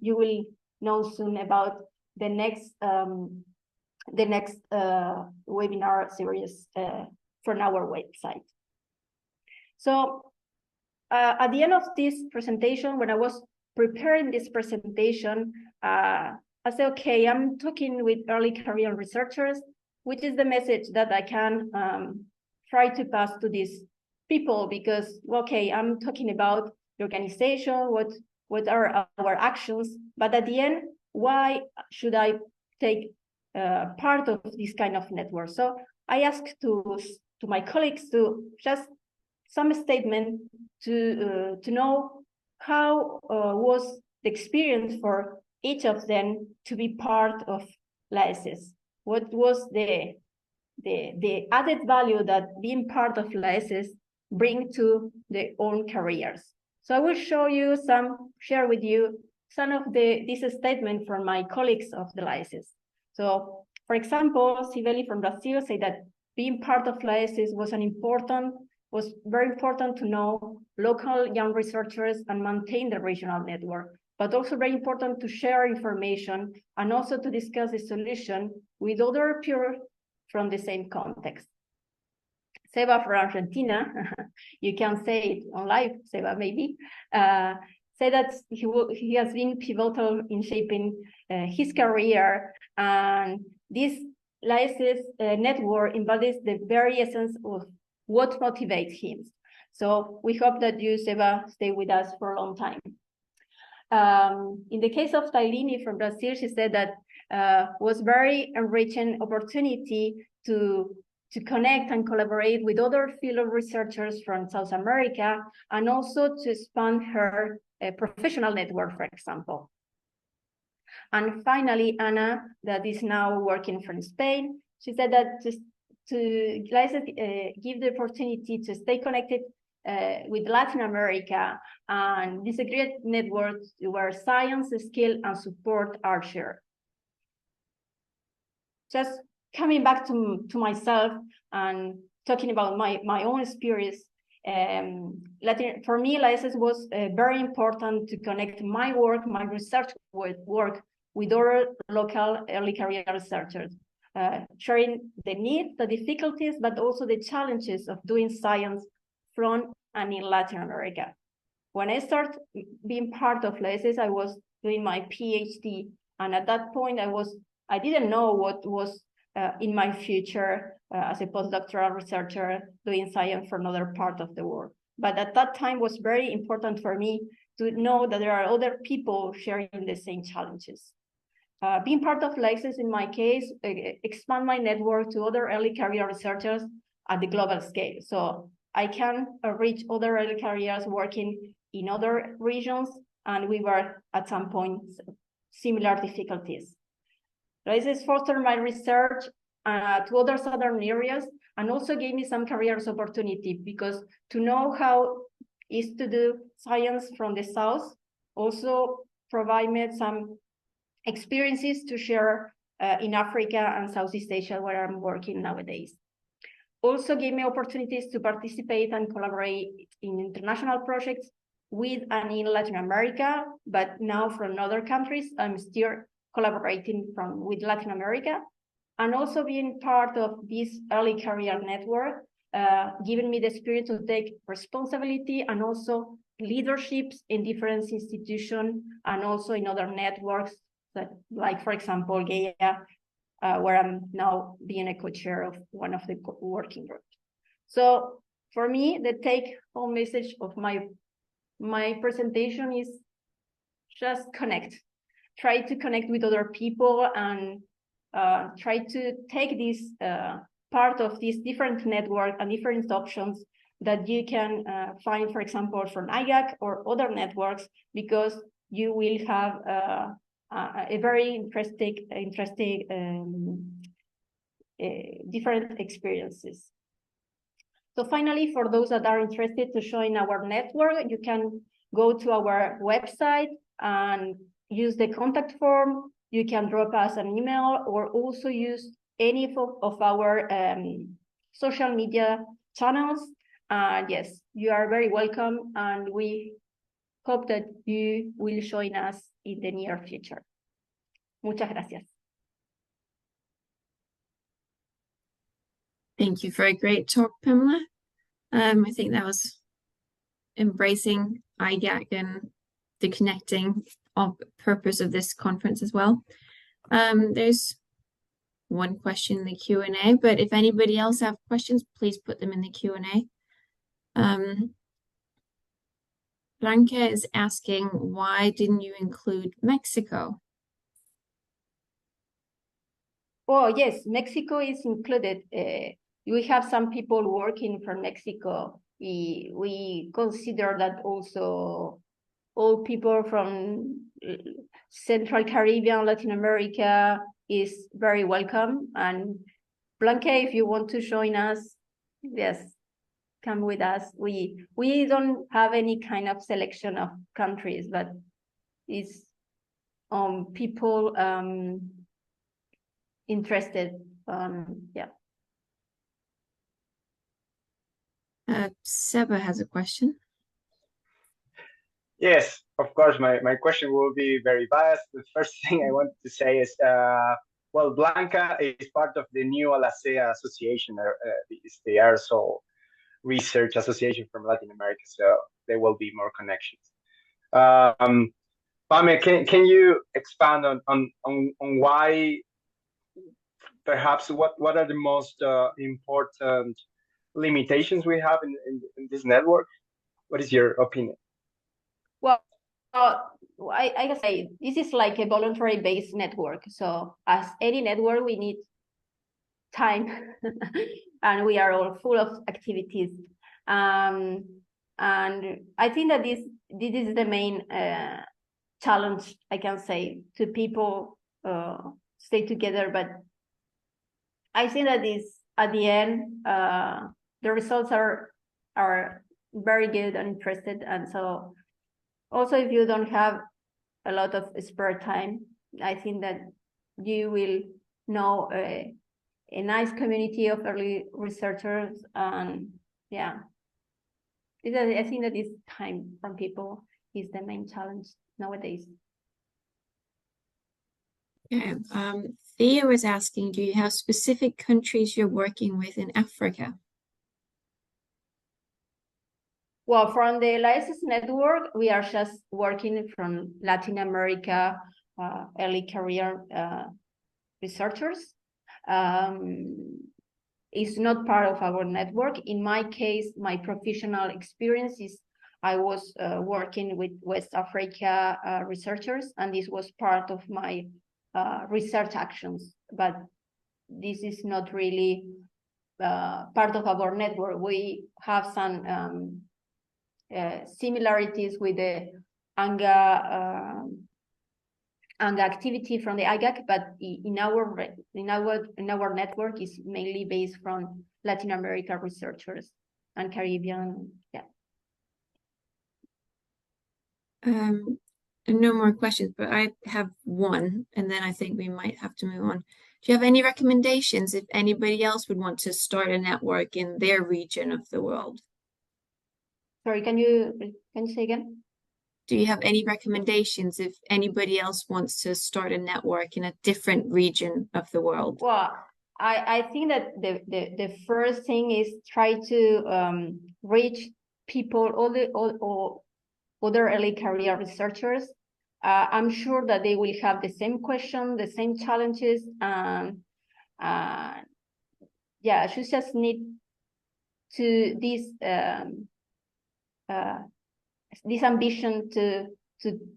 you will know soon about the next webinar series from our website. So at the end of this presentation, when I was preparing this presentation, I said, okay, I'm talking with early career researchers, which is the message that I can try to pass to these people, because, okay, I'm talking about the organization, what are our actions, but at the end, why should I take part of this kind of network? So I asked to my colleagues to just some statement to know how was the experience for each of them to be part of LAESES. What was the added value that being part of LAESES bring to their own careers? So I will share with you some of this statement from my colleagues of the LAESES. So, for example, Sibeli from Brazil said that being part of LAESES was very important to know local young researchers and maintain the regional network, but also very important to share information and also to discuss the solution with other peers from the same context. Seba from Argentina, you can say it on live, Seba, maybe, said that he has been pivotal in shaping his career, and this LAESES network embodies the very essence of what motivates him. So we hope that you, Seba, stay with us for a long time. In the case of Tailini from Brazil, she said that was very enriching opportunity to connect and collaborate with other field of researchers from South America, and also to expand her professional network, for example. And finally, Anna, that is now working from Spain, she said that to give the opportunity to stay connected with Latin America, and this is a great network where science, skill, and support are shared. Just coming back to myself and talking about my own experience, for me, LAESES was very important to connect my work, my research work with other local early career researchers, sharing the needs, the difficulties, but also the challenges of doing science from and in Latin America. When I started being part of LAESES, I was doing my PhD, and at that point, I didn't know what was in my future as a postdoctoral researcher doing science from another part of the world. But at that time, it was very important for me to know that there are other people sharing the same challenges. Being part of LAESES, in my case, expand my network to other early career researchers at the global scale. So I can reach other early careers working in other regions, and we were at some point similar difficulties. LAESES fostered my research to other southern areas, and also gave me some careers opportunity, because to know how is to do science from the south also provide me some experiences to share in Africa and Southeast Asia, where I'm working nowadays. Also gave me opportunities to participate and collaborate in international projects with and in Latin America, but now from other countries, I'm still collaborating with Latin America, and also being part of this early career network, giving me the experience to take responsibility and also leaderships in different institutions and also in other networks, that, like, for example, GAIA, where I'm now being a co-chair of one of the working groups. So for me, the take-home message of my presentation is just connect. Try to connect with other people, and try to take this part of this different network and different options that you can find, for example, from IGAC or other networks, because you will have a very interesting different experiences. So finally, for those that are interested to join our network, you can go to our website and use the contact form. You can drop us an email, or also use any of our social media channels. Yes, you are very welcome, and we hope that you will join us in the near future. Muchas gracias. Thank you for a great talk, Pamela. I think that was embracing IGAC and the connecting purpose of this conference as well. There's one question in the Q&A, but if anybody else have questions, please put them in the Q&A. Blanca is asking, why didn't you include Mexico? Oh, yes, Mexico is included. We have some people working from Mexico. We consider that also all people from Central Caribbean, Latin America is very welcome. And Blanca, if you want to join us, yes, come with us. We don't have any kind of selection of countries, but it's people interested. Yeah. Seba has a question. Yes, of course, my question will be very biased. The first thing I want to say is, well, Blanca is part of the new Alacea Association, it's the aerosol research association from Latin America, so there will be more connections. Pame, can you expand on why, perhaps what are the most important limitations we have in this network? What is your opinion? Well, I can say this is like a voluntary-based network. So as any network, we need time, and we are all full of activities. And I think that this is the main challenge, I can say, to people stay together. But I think that at the end, the results are very good and interested, and so. Also, if you don't have a lot of spare time, I think that you will know a nice community of early researchers. And yeah, I think that this time from people is the main challenge nowadays. Okay. Theo is asking, do you have specific countries you're working with in Africa? Well, from the License Network, we are just working from Latin America, early career researchers. It's not part of our network. In my case, my professional experience is I was working with West Africa researchers, and this was part of my research actions. But this is not really part of our network. We have some similarities with the ANGA activity from the IGAC, but in our network is mainly based from Latin America researchers and Caribbean. Yeah. No more questions, but I have one, and then I think we might have to move on. Do you have any recommendations if anybody else would want to start a network in their region of the world? Sorry, can you say again? Do you have any recommendations if anybody else wants to start a network in a different region of the world? Well, I think that the first thing is try to reach people, all other early career researchers. I'm sure that they will have the same question, the same challenges. Yeah, you just need to this ambition to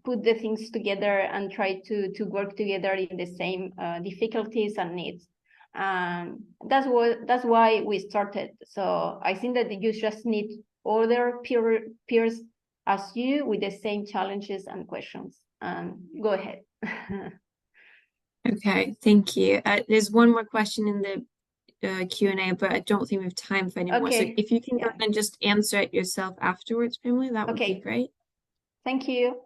put the things together and try to work together in the same difficulties and needs. And that's why we started. So I think that you just need other peers as you with the same challenges and questions. Go ahead. Okay, thank you. There's one more question in the Q&A, but I don't think we have time for any more. So if you can go and just answer it yourself afterwards, Emily, that would be great. Thank you.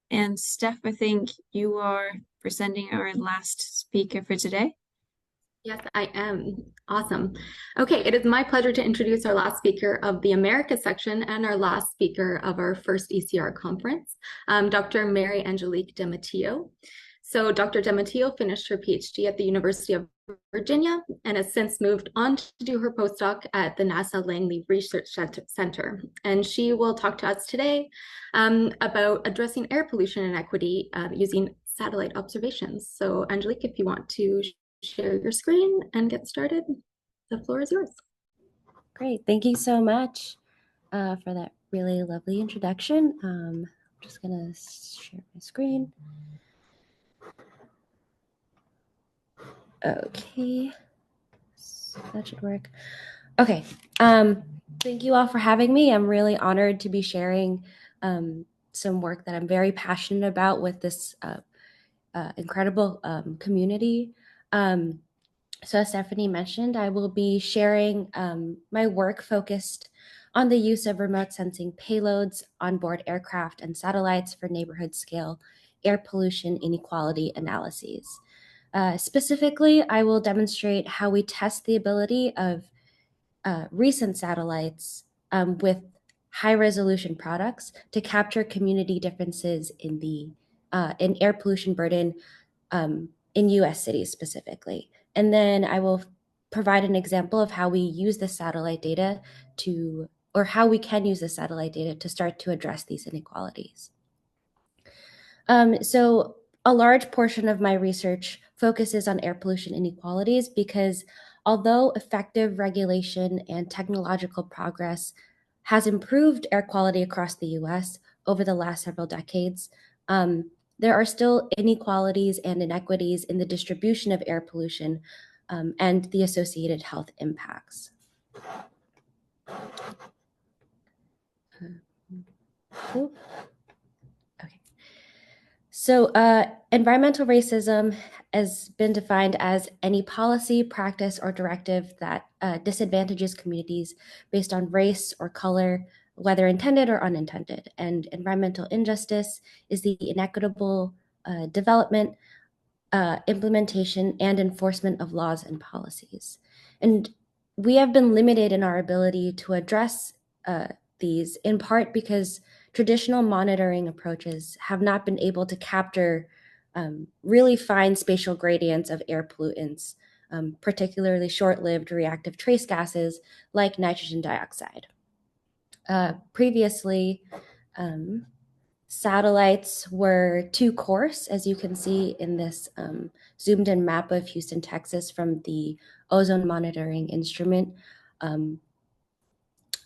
And Steph, I think you are presenting our last speaker for today. Yes, I am. Awesome. Okay, it is my pleasure to introduce our last speaker of the Americas section and our last speaker of our first ECR conference, Dr. Mary Angelique Dematio. So Dr. Dematillo finished her PhD at the University of Virginia and has since moved on to do her postdoc at the NASA Langley Research Center. And she will talk to us today about addressing air pollution inequity using satellite observations. So Angelique, if you want to share your screen and get started, the floor is yours. Great, thank you so much for that really lovely introduction. I'm just gonna share my screen. Okay, so that should work. Okay, thank you all for having me. I'm really honored to be sharing some work that I'm very passionate about with this incredible community. So as Stephanie mentioned, I will be sharing my work focused on the use of remote sensing payloads onboard aircraft and satellites for neighborhood scale air pollution inequality analyses. Specifically, I will demonstrate how we test the ability of recent satellites with high resolution products to capture community differences in the in air pollution burden in US cities specifically. And then I will provide an example of how we use the satellite data to, or how we can use the satellite data to start to address these inequalities. So a large portion of my research focuses on air pollution inequalities because although effective regulation and technological progress has improved air quality across the US over the last several decades, there are still inequalities and inequities in the distribution of air pollution and the associated health impacts. Okay. So environmental racism has been defined as any policy, practice, or directive that disadvantages communities based on race or color, whether intended or unintended. And environmental injustice is the inequitable development, implementation, and enforcement of laws and policies. And we have been limited in our ability to address these in part because traditional monitoring approaches have not been able to capture really fine spatial gradients of air pollutants, particularly short-lived reactive trace gases like nitrogen dioxide. Previously, satellites were too coarse, as you can see in this zoomed in map of Houston, Texas from the ozone monitoring instrument.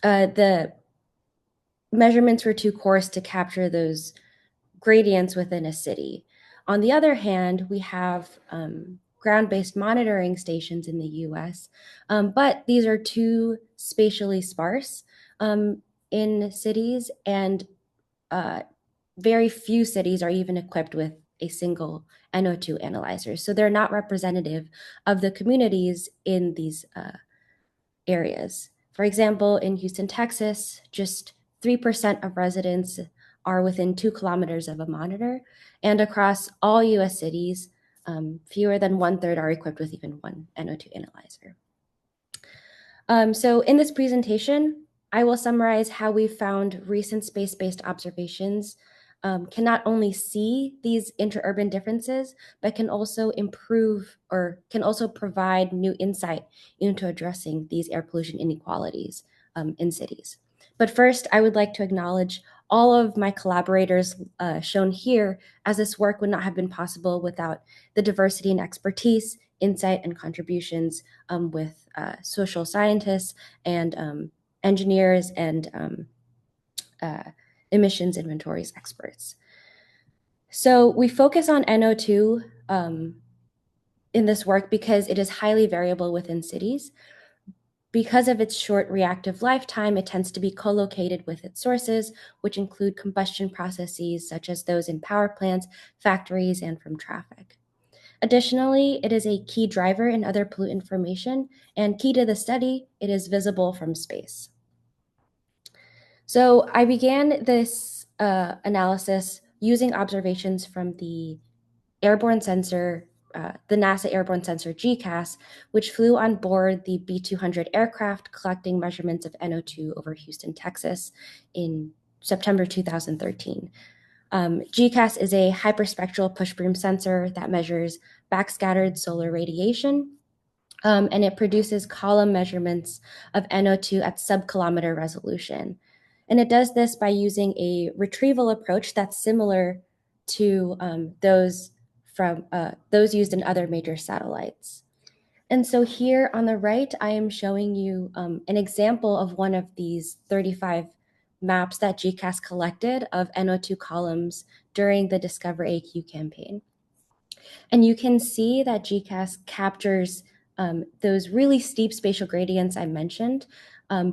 The measurements were too coarse to capture those gradients within a city. On the other hand, we have ground-based monitoring stations in the US, but these are too spatially sparse in cities, and very few cities are even equipped with a single NO2 analyzer. So they're not representative of the communities in these areas. For example, in Houston, Texas, just 3% of residents are within 2 kilometers of a monitor, and across all US cities, fewer than 1/3 are equipped with even one NO2 analyzer. So in this presentation, I will summarize how we found recent space-based observations can not only see these interurban differences, but can also improve or can also provide new insight into addressing these air pollution inequalities in cities. But first, I would like to acknowledge all of my collaborators shown here, as this work would not have been possible without the diversity and expertise, insight, and contributions with social scientists and engineers and emissions inventories experts. So we focus on NO2 in this work because it is highly variable within cities. Because of its short reactive lifetime, it tends to be co-located with its sources, which include combustion processes such as those in power plants, factories, and from traffic. Additionally, it is a key driver in other pollutant formation, and key to the study, it is visible from space. So I began this analysis using observations from the airborne sensor, the NASA airborne sensor GCAS, which flew on board the B-200 aircraft collecting measurements of NO2 over Houston, Texas in September 2013. GCAS is a hyperspectral push beam sensor that measures backscattered solar radiation, and it produces column measurements of NO2 at sub-kilometer resolution. And it does this by using a retrieval approach that's similar to those used in other major satellites. And so here on the right, I am showing you an example of one of these 35 maps that GCAS collected of NO2 columns during the Discover AQ campaign. And you can see that GCAS captures those really steep spatial gradients I mentioned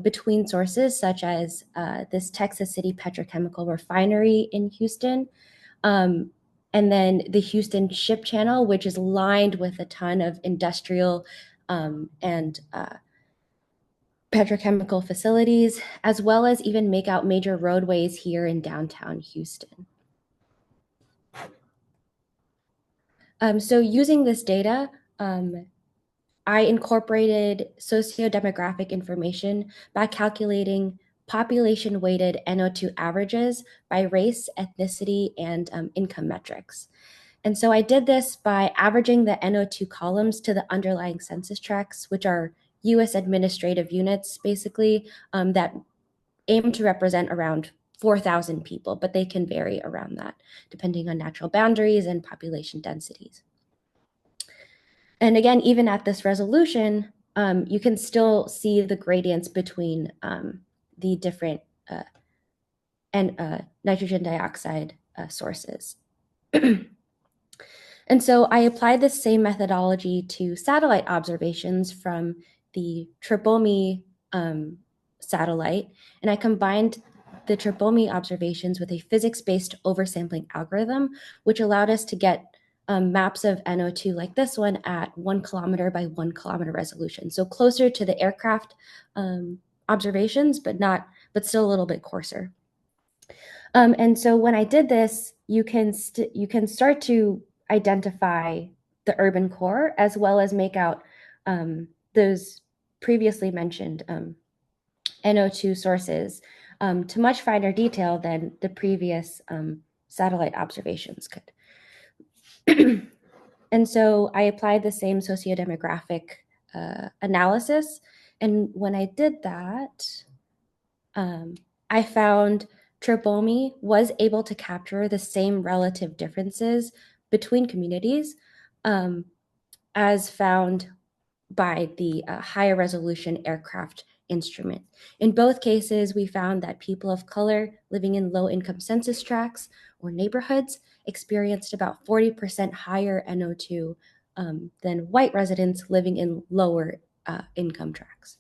between sources such as this Texas City petrochemical refinery in Houston, and then the Houston Ship Channel, which is lined with a ton of industrial and petrochemical facilities, as well as even make out major roadways here in downtown Houston. So using this data, I incorporated socio-demographic information by calculating population-weighted NO2 averages by race, ethnicity, and income metrics. And so I did this by averaging the NO2 columns to the underlying census tracts, which are U.S. administrative units, basically, that aim to represent around 4,000 people, but they can vary around that, depending on natural boundaries and population densities. And again, even at this resolution, you can still see the gradients between the different nitrogen dioxide sources. And so I applied the same methodology to satellite observations from the Tribomi satellite, and I combined the Tribomi observations with a physics-based oversampling algorithm, which allowed us to get maps of NO2 like this one at 1 kilometer by 1 kilometer resolution. So closer to the aircraft observations, but still a little bit coarser. And so when I did this, you can start to identify the urban core as well as make out those previously mentioned NO2 sources to much finer detail than the previous satellite observations could. And so I applied the same sociodemographic analysis. And when I did that, I found Tribomi was able to capture the same relative differences between communities as found by the higher resolution aircraft instrument. In both cases, we found that people of color living in low-income census tracts or neighborhoods experienced about 40% higher NO2 than white residents living in lower income tracts.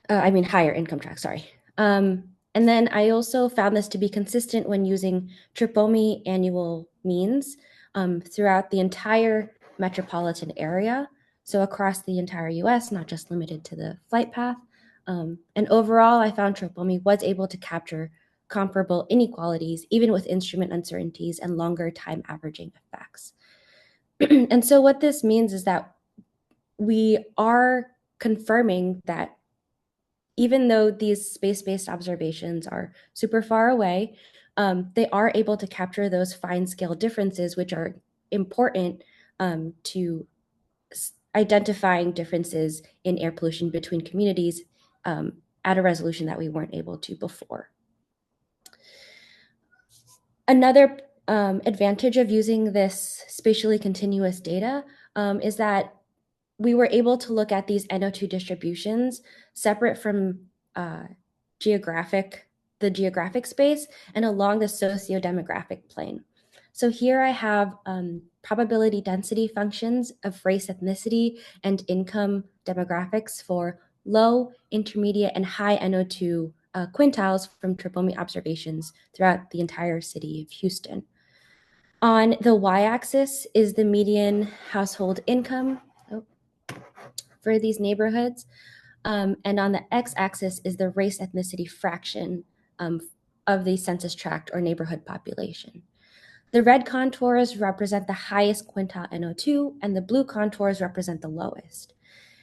Higher income tracts, sorry. And then I also found this to be consistent when using Tribomi annual means throughout the entire metropolitan area. So across the entire US, not just limited to the flight path. And overall, I found Tribomi was able to capture comparable inequalities, even with instrument uncertainties and longer time averaging effects. And so what this means is that we are confirming that even though these space-based observations are super far away, they are able to capture those fine-scale differences, which are important to identifying differences in air pollution between communities at a resolution that we weren't able to before. Another advantage of using this spatially continuous data is that we were able to look at these NO2 distributions separate from the geographic space and along the socio-demographic plane. So here I have probability density functions of race, ethnicity, and income demographics for low, intermediate, and high NO2 quintiles from Tribomi observations throughout the entire city of Houston. On the y-axis is the median household income for these neighborhoods. And on the x-axis is the race ethnicity fraction of the census tract or neighborhood population. The red contours represent the highest quintile NO2, and the blue contours represent the lowest.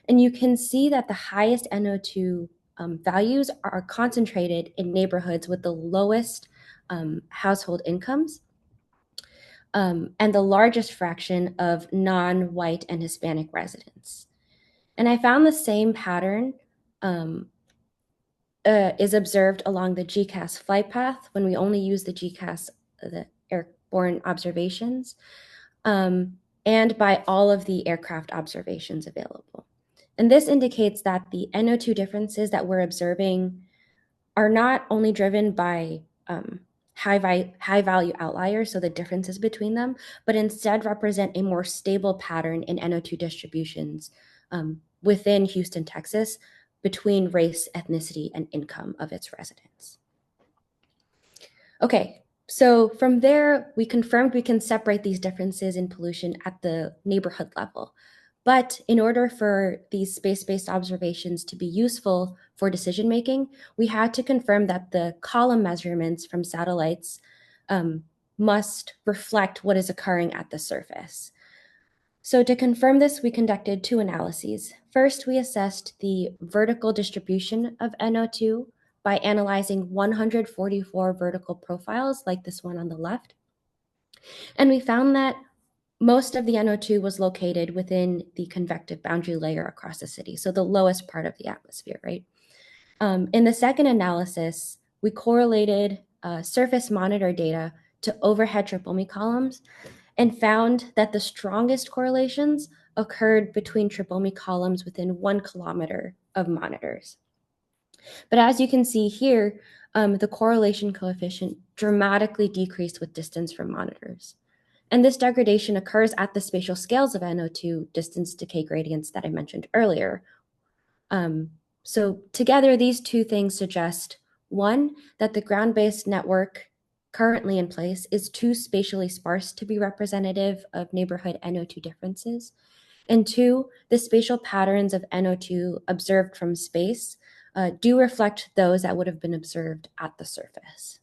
And you can see that the highest NO2 values are concentrated in neighborhoods with the lowest household incomes and the largest fraction of non-white and Hispanic residents. And I found the same pattern is observed along the GCAS flight path when we only use the GCAS, the airborne observations, and by all of the aircraft observations available. And this indicates that the NO2 differences that we're observing are not only driven by high value outliers, so the differences between them, but instead represent a more stable pattern in NO2 distributions within Houston, Texas, between race, ethnicity, and income of its residents. Okay, so from there, we confirmed we can separate these differences in pollution at the neighborhood level. But in order for these space-based observations to be useful for decision-making, we had to confirm that the column measurements from satellites must reflect what is occurring at the surface. So to confirm this, we conducted two analyses. First, we assessed the vertical distribution of NO2 by analyzing 144 vertical profiles like this one on the left. And we found that most of the NO2 was located within the convective boundary layer across the city, so the lowest part of the atmosphere, right? In the second analysis, we correlated surface monitor data to overhead tripomi columns and found that the strongest correlations occurred between tripomi columns within 1 kilometer of monitors. But as you can see here, the correlation coefficient dramatically decreased with distance from monitors. And this degradation occurs at the spatial scales of NO2 distance decay gradients that I mentioned earlier. So together, these two things suggest, one, that the ground-based network currently in place is too spatially sparse to be representative of neighborhood NO2 differences. And two, the spatial patterns of NO2 observed from space do reflect those that would have been observed at the surface.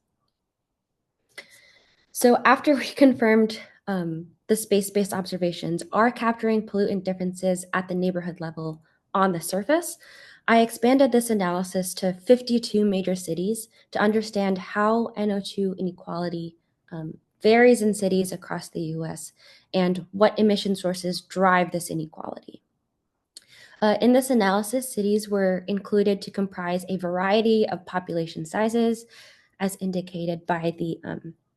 So after we confirmed the space-based observations are capturing pollutant differences at the neighborhood level on the surface, I expanded this analysis to 52 major cities to understand how NO2 inequality varies in cities across the US and what emission sources drive this inequality. In this analysis, cities were included to comprise a variety of population sizes, as indicated by the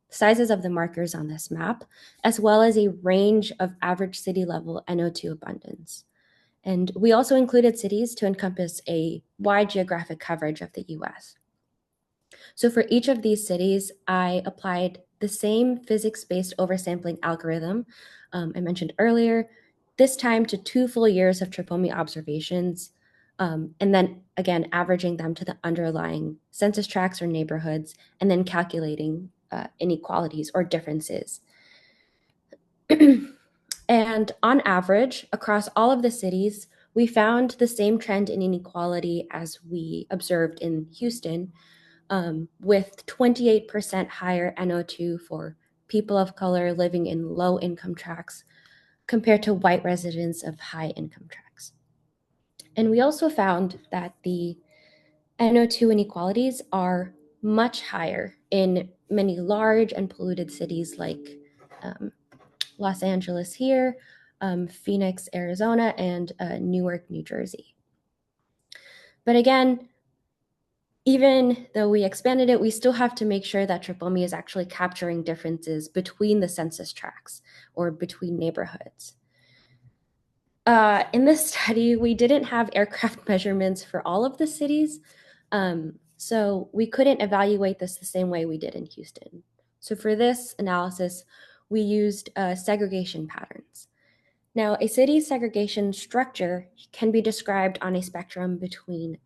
sizes of the markers on this map, as well as a range of average city level NO2 abundance. And we also included cities to encompass a wide geographic coverage of the US. So for each of these cities, I applied the same physics-based oversampling algorithm I mentioned earlier, this time to 2 full years of tripomi observations, and then again, averaging them to the underlying census tracts or neighborhoods, and then calculating inequalities or differences. And on average, across all of the cities, we found the same trend in inequality as we observed in Houston, with 28% higher NO2 for people of color living in low-income tracts compared to white residents of high-income tracts. And we also found that the NO2 inequalities are much higher in many large and polluted cities like Los Angeles here, Phoenix, Arizona, and Newark, New Jersey. But again, even though we expanded it, we still have to make sure that tripomi is actually capturing differences between the census tracts or between neighborhoods. In this study, we didn't have aircraft measurements for all of the cities, so we couldn't evaluate this the same way we did in Houston. So for this analysis, we used segregation patterns. Now, a city's segregation structure can be described on a spectrum between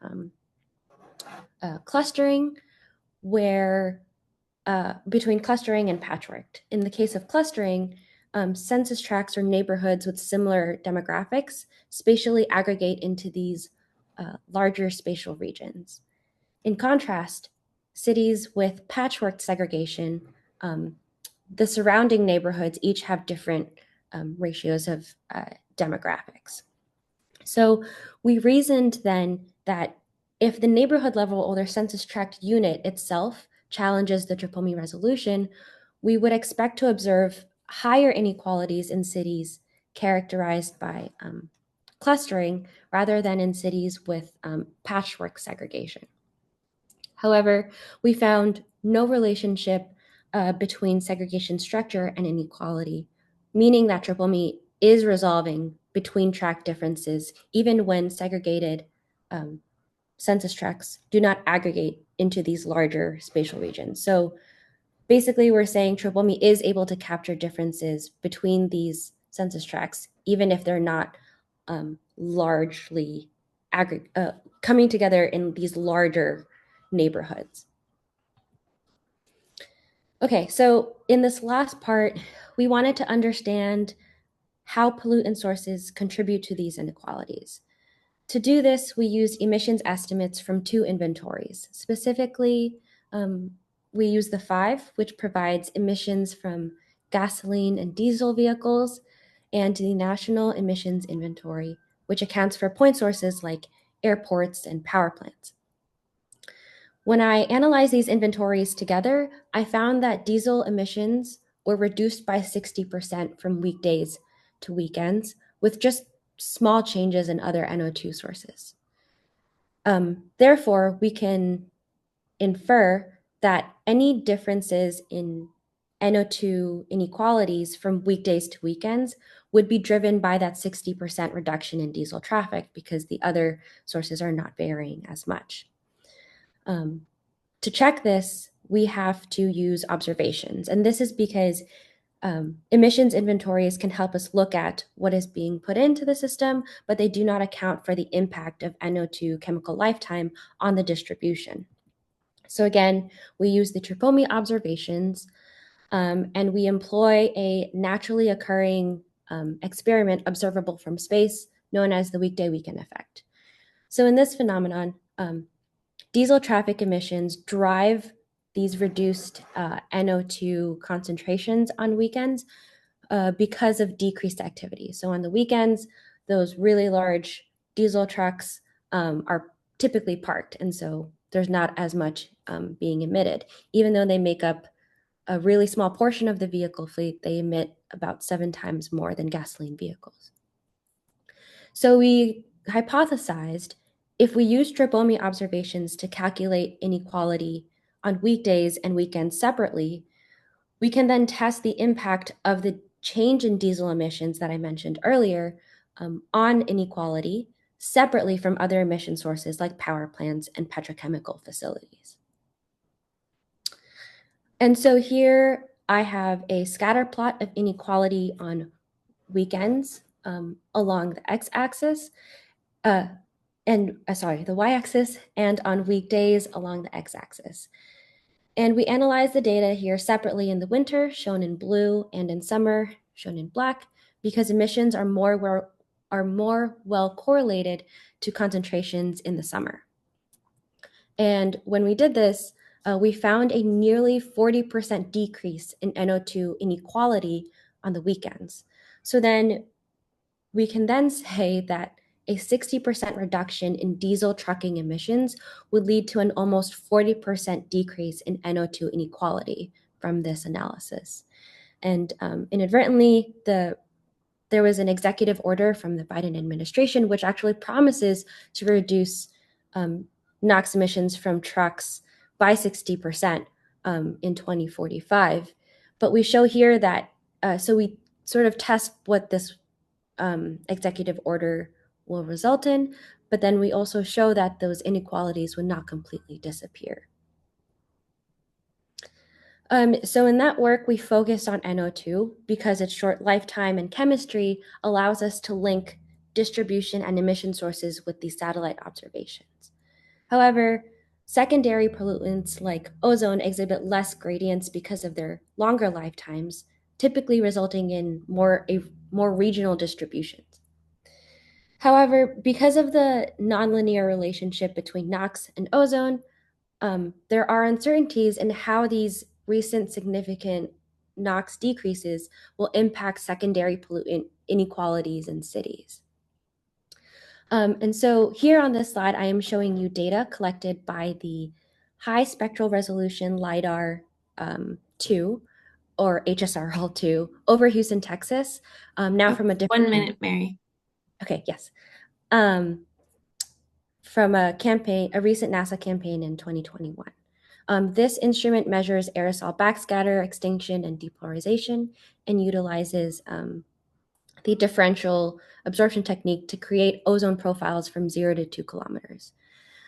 clustering, between clustering and patchwork. In the case of clustering, census tracts or neighborhoods with similar demographics spatially aggregate into these larger spatial regions. In contrast, cities with patchwork segregation, the surrounding neighborhoods each have different ratios of demographics. So we reasoned then that if the neighborhood level or their census tract unit itself challenges the triple resolution, we would expect to observe higher inequalities in cities characterized by clustering rather than in cities with patchwork segregation. However, we found no relationship between segregation structure and inequality, meaning that triple is resolving between tract differences even when segregated census tracts do not aggregate into these larger spatial regions. So basically, we're saying triple is able to capture differences between these census tracts, even if they're not largely coming together in these larger neighborhoods. Okay, so in this last part, we wanted to understand how pollutant sources contribute to these inequalities. To do this, we used emissions estimates from 2 inventories. Specifically, we use the 5, which provides emissions from gasoline and diesel vehicles, and the National Emissions Inventory, which accounts for point sources like airports and power plants. When I analyzed these inventories together, I found that diesel emissions were reduced by 60% from weekdays to weekends, with just small changes in other NO2 sources. Therefore, we can infer that any differences in NO2 inequalities from weekdays to weekends would be driven by that 60% reduction in diesel traffic because the other sources are not varying as much. To check this, we have to use observations, and this is because emissions inventories can help us look at what is being put into the system, but they do not account for the impact of NO2 chemical lifetime on the distribution. So again, we use the triple observations, and we employ a naturally occurring experiment observable from space known as the weekday-weekend effect. So in this phenomenon, diesel traffic emissions drive these reduced NO2 concentrations on weekends because of decreased activity. So on the weekends, those really large diesel trucks are typically parked, and so there's not as much being emitted. Even though they make up a really small portion of the vehicle fleet, they emit about 7 times more than gasoline vehicles. So we hypothesized if we use triple observations to calculate inequality on weekdays and weekends separately, we can then test the impact of the change in diesel emissions that I mentioned earlier on inequality separately from other emission sources like power plants and petrochemical facilities. And so here I have a scatter plot of inequality on weekends along the x-axis, the y-axis, and on weekdays along the x-axis. And we analyze the data here separately in the winter, shown in blue, and in summer, shown in black, because emissions are more well correlated to concentrations in the summer. And when we did this, we found a nearly 40% decrease in NO2 inequality on the weekends. So then we can then say that a 60% reduction in diesel trucking emissions would lead to an almost 40% decrease in NO2 inequality from this analysis. And inadvertently, there was an executive order from the Biden administration which actually promises to reduce NOx emissions from trucks by 60% in 2045. But we show here that, so we sort of test what this executive order will result in, but then we also show that those inequalities would not completely disappear. So in that work, we focused on NO2 because its short lifetime and chemistry allows us to link distribution and emission sources with these satellite observations. However, secondary pollutants like ozone exhibit less gradients because of their longer lifetimes, typically resulting in more regional distributions. However, because of the nonlinear relationship between NOx and ozone, there are uncertainties in how these recent significant NOx decreases will impact secondary pollutant inequalities in cities. And so here on this slide, I am showing you data collected by the High Spectral Resolution LiDAR 2, or HSRL2, over Houston, Texas. Now from a different— 1 minute, Mary. Okay, yes. From a recent NASA campaign in 2021. This instrument measures aerosol backscatter, extinction, and depolarization, and utilizes the differential absorption technique to create ozone profiles from 0 to 2 kilometers.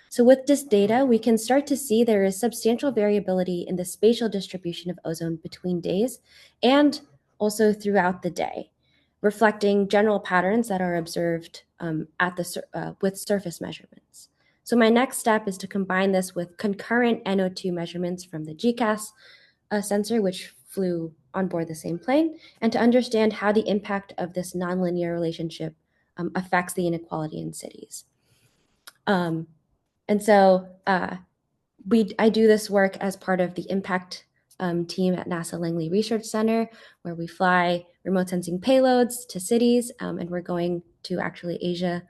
So with this data, we can start to see there is substantial variability in the spatial distribution of ozone between days and also throughout the day, reflecting general patterns that are observed with surface measurements. So my next step is to combine this with concurrent NO2 measurements from the GCAS sensor, which flew on board the same plane, and to understand how the impact of this nonlinear relationship affects the inequality in cities. And so I do this work as part of the impact team at NASA Langley Research Center, where we fly remote sensing payloads to cities, and we're going to actually Asia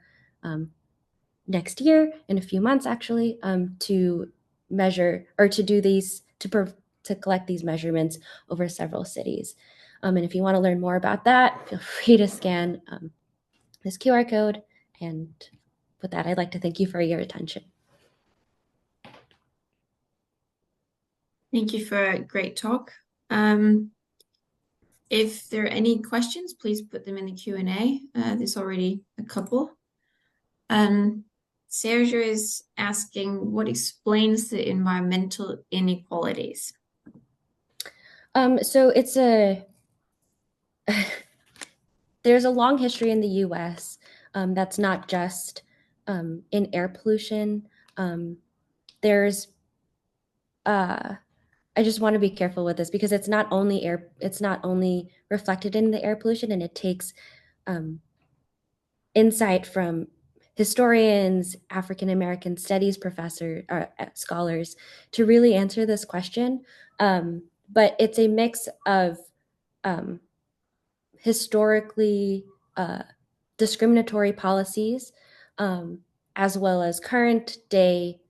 next year, in a few months actually, to measure or to do these, to collect these measurements over several cities. And if you want to learn more about that, feel free to scan this QR code. And with that, I'd like to thank you for your attention. Thank you for a great talk. If there are any questions, please put them in the Q&A. There's already a couple. Sergio is asking, what explains the environmental inequalities? So it's there's a long history in the US that's not just in air pollution. There's I just want to be careful with this because it's not only reflected in the air pollution, and it takes insight from historians, African American studies scholars to really answer this question. But it's a mix of historically discriminatory policies, as well as current day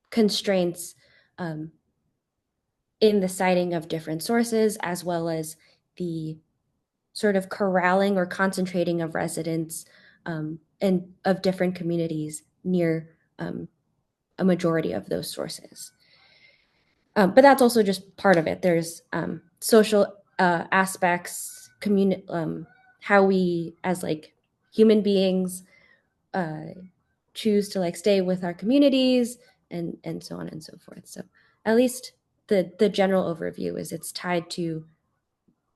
constraints in the citing of different sources, as well as the sort of corralling or concentrating of residents and of different communities near a majority of those sources. But that's also just part of it. There's social aspects, how we as like human beings choose to like stay with our communities and so on and so forth. So at least the general overview is it's tied to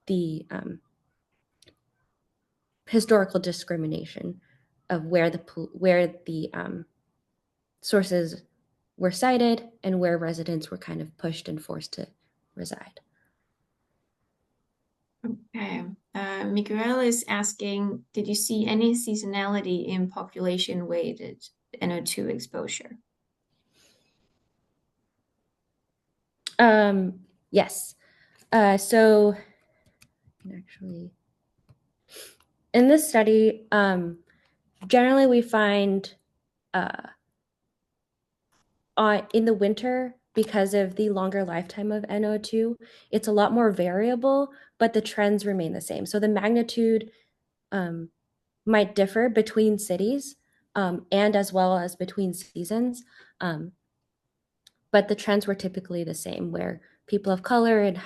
the historical discrimination of where the sources were cited and where residents were kind of pushed and forced to reside. Okay. Miguel is asking, did you see any seasonality in population-weighted NO2 exposure? Yes. So actually, in this study, generally we find in the winter, because of the longer lifetime of NO2, it's a lot more variable, but the trends remain the same. So the magnitude might differ between cities and as well as between seasons. But the trends were typically the same, where people of color in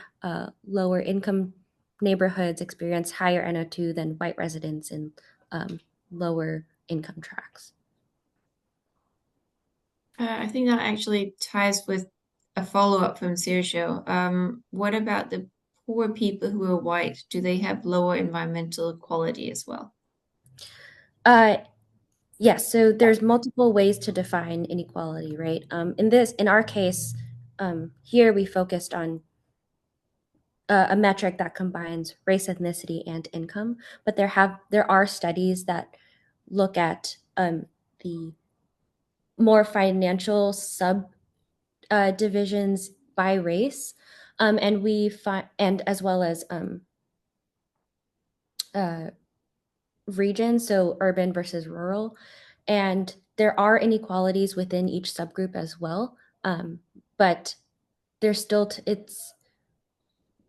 lower income neighborhoods experience higher NO2 than white residents in lower income tracts. I think that actually ties with a follow-up from Sergio. What about the poor people who are white? Do they have lower environmental quality as well? Yes, so there's multiple ways to define inequality, right? In our case, here we focused on a metric that combines race, ethnicity, and income, but there are studies that look at the more financial divisions by race, and we find, and as well as regions, so urban versus rural, and there are inequalities within each subgroup as well. But there's still,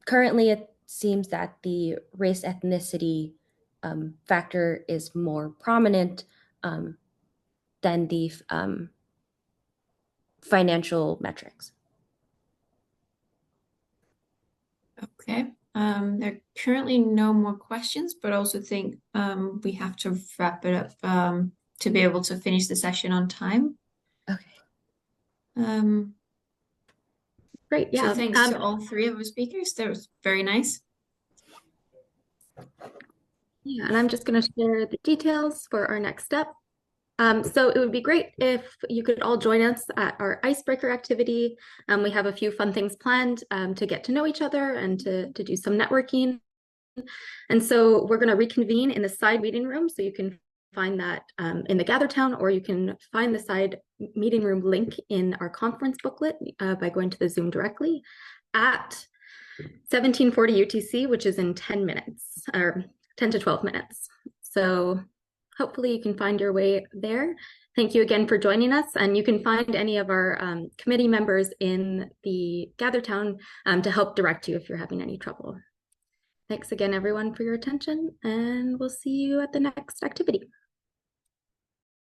currently it seems that the race ethnicity factor is more prominent than the financial metrics. Okay. There are currently no more questions, but I also think we have to wrap it up to be able to finish the session on time. Okay. Great. Yeah. So thanks to all three of our speakers. That was very nice. Yeah, and I'm just going to share the details for our next step. So it would be great if you could all join us at our icebreaker activity. We have a few fun things planned to get to know each other and to do some networking. And so we're going to reconvene in the side meeting room. So you can find that in the Gather Town, or you can find the side meeting room link in our conference booklet by going to the Zoom directly at 1740 UTC, which is in 10 minutes or 10 to 12 minutes. So hopefully you can find your way there. Thank you again for joining us. And you can find any of our committee members in the Gather Town to help direct you if you're having any trouble. Thanks again, everyone, for your attention, and we'll see you at the next activity.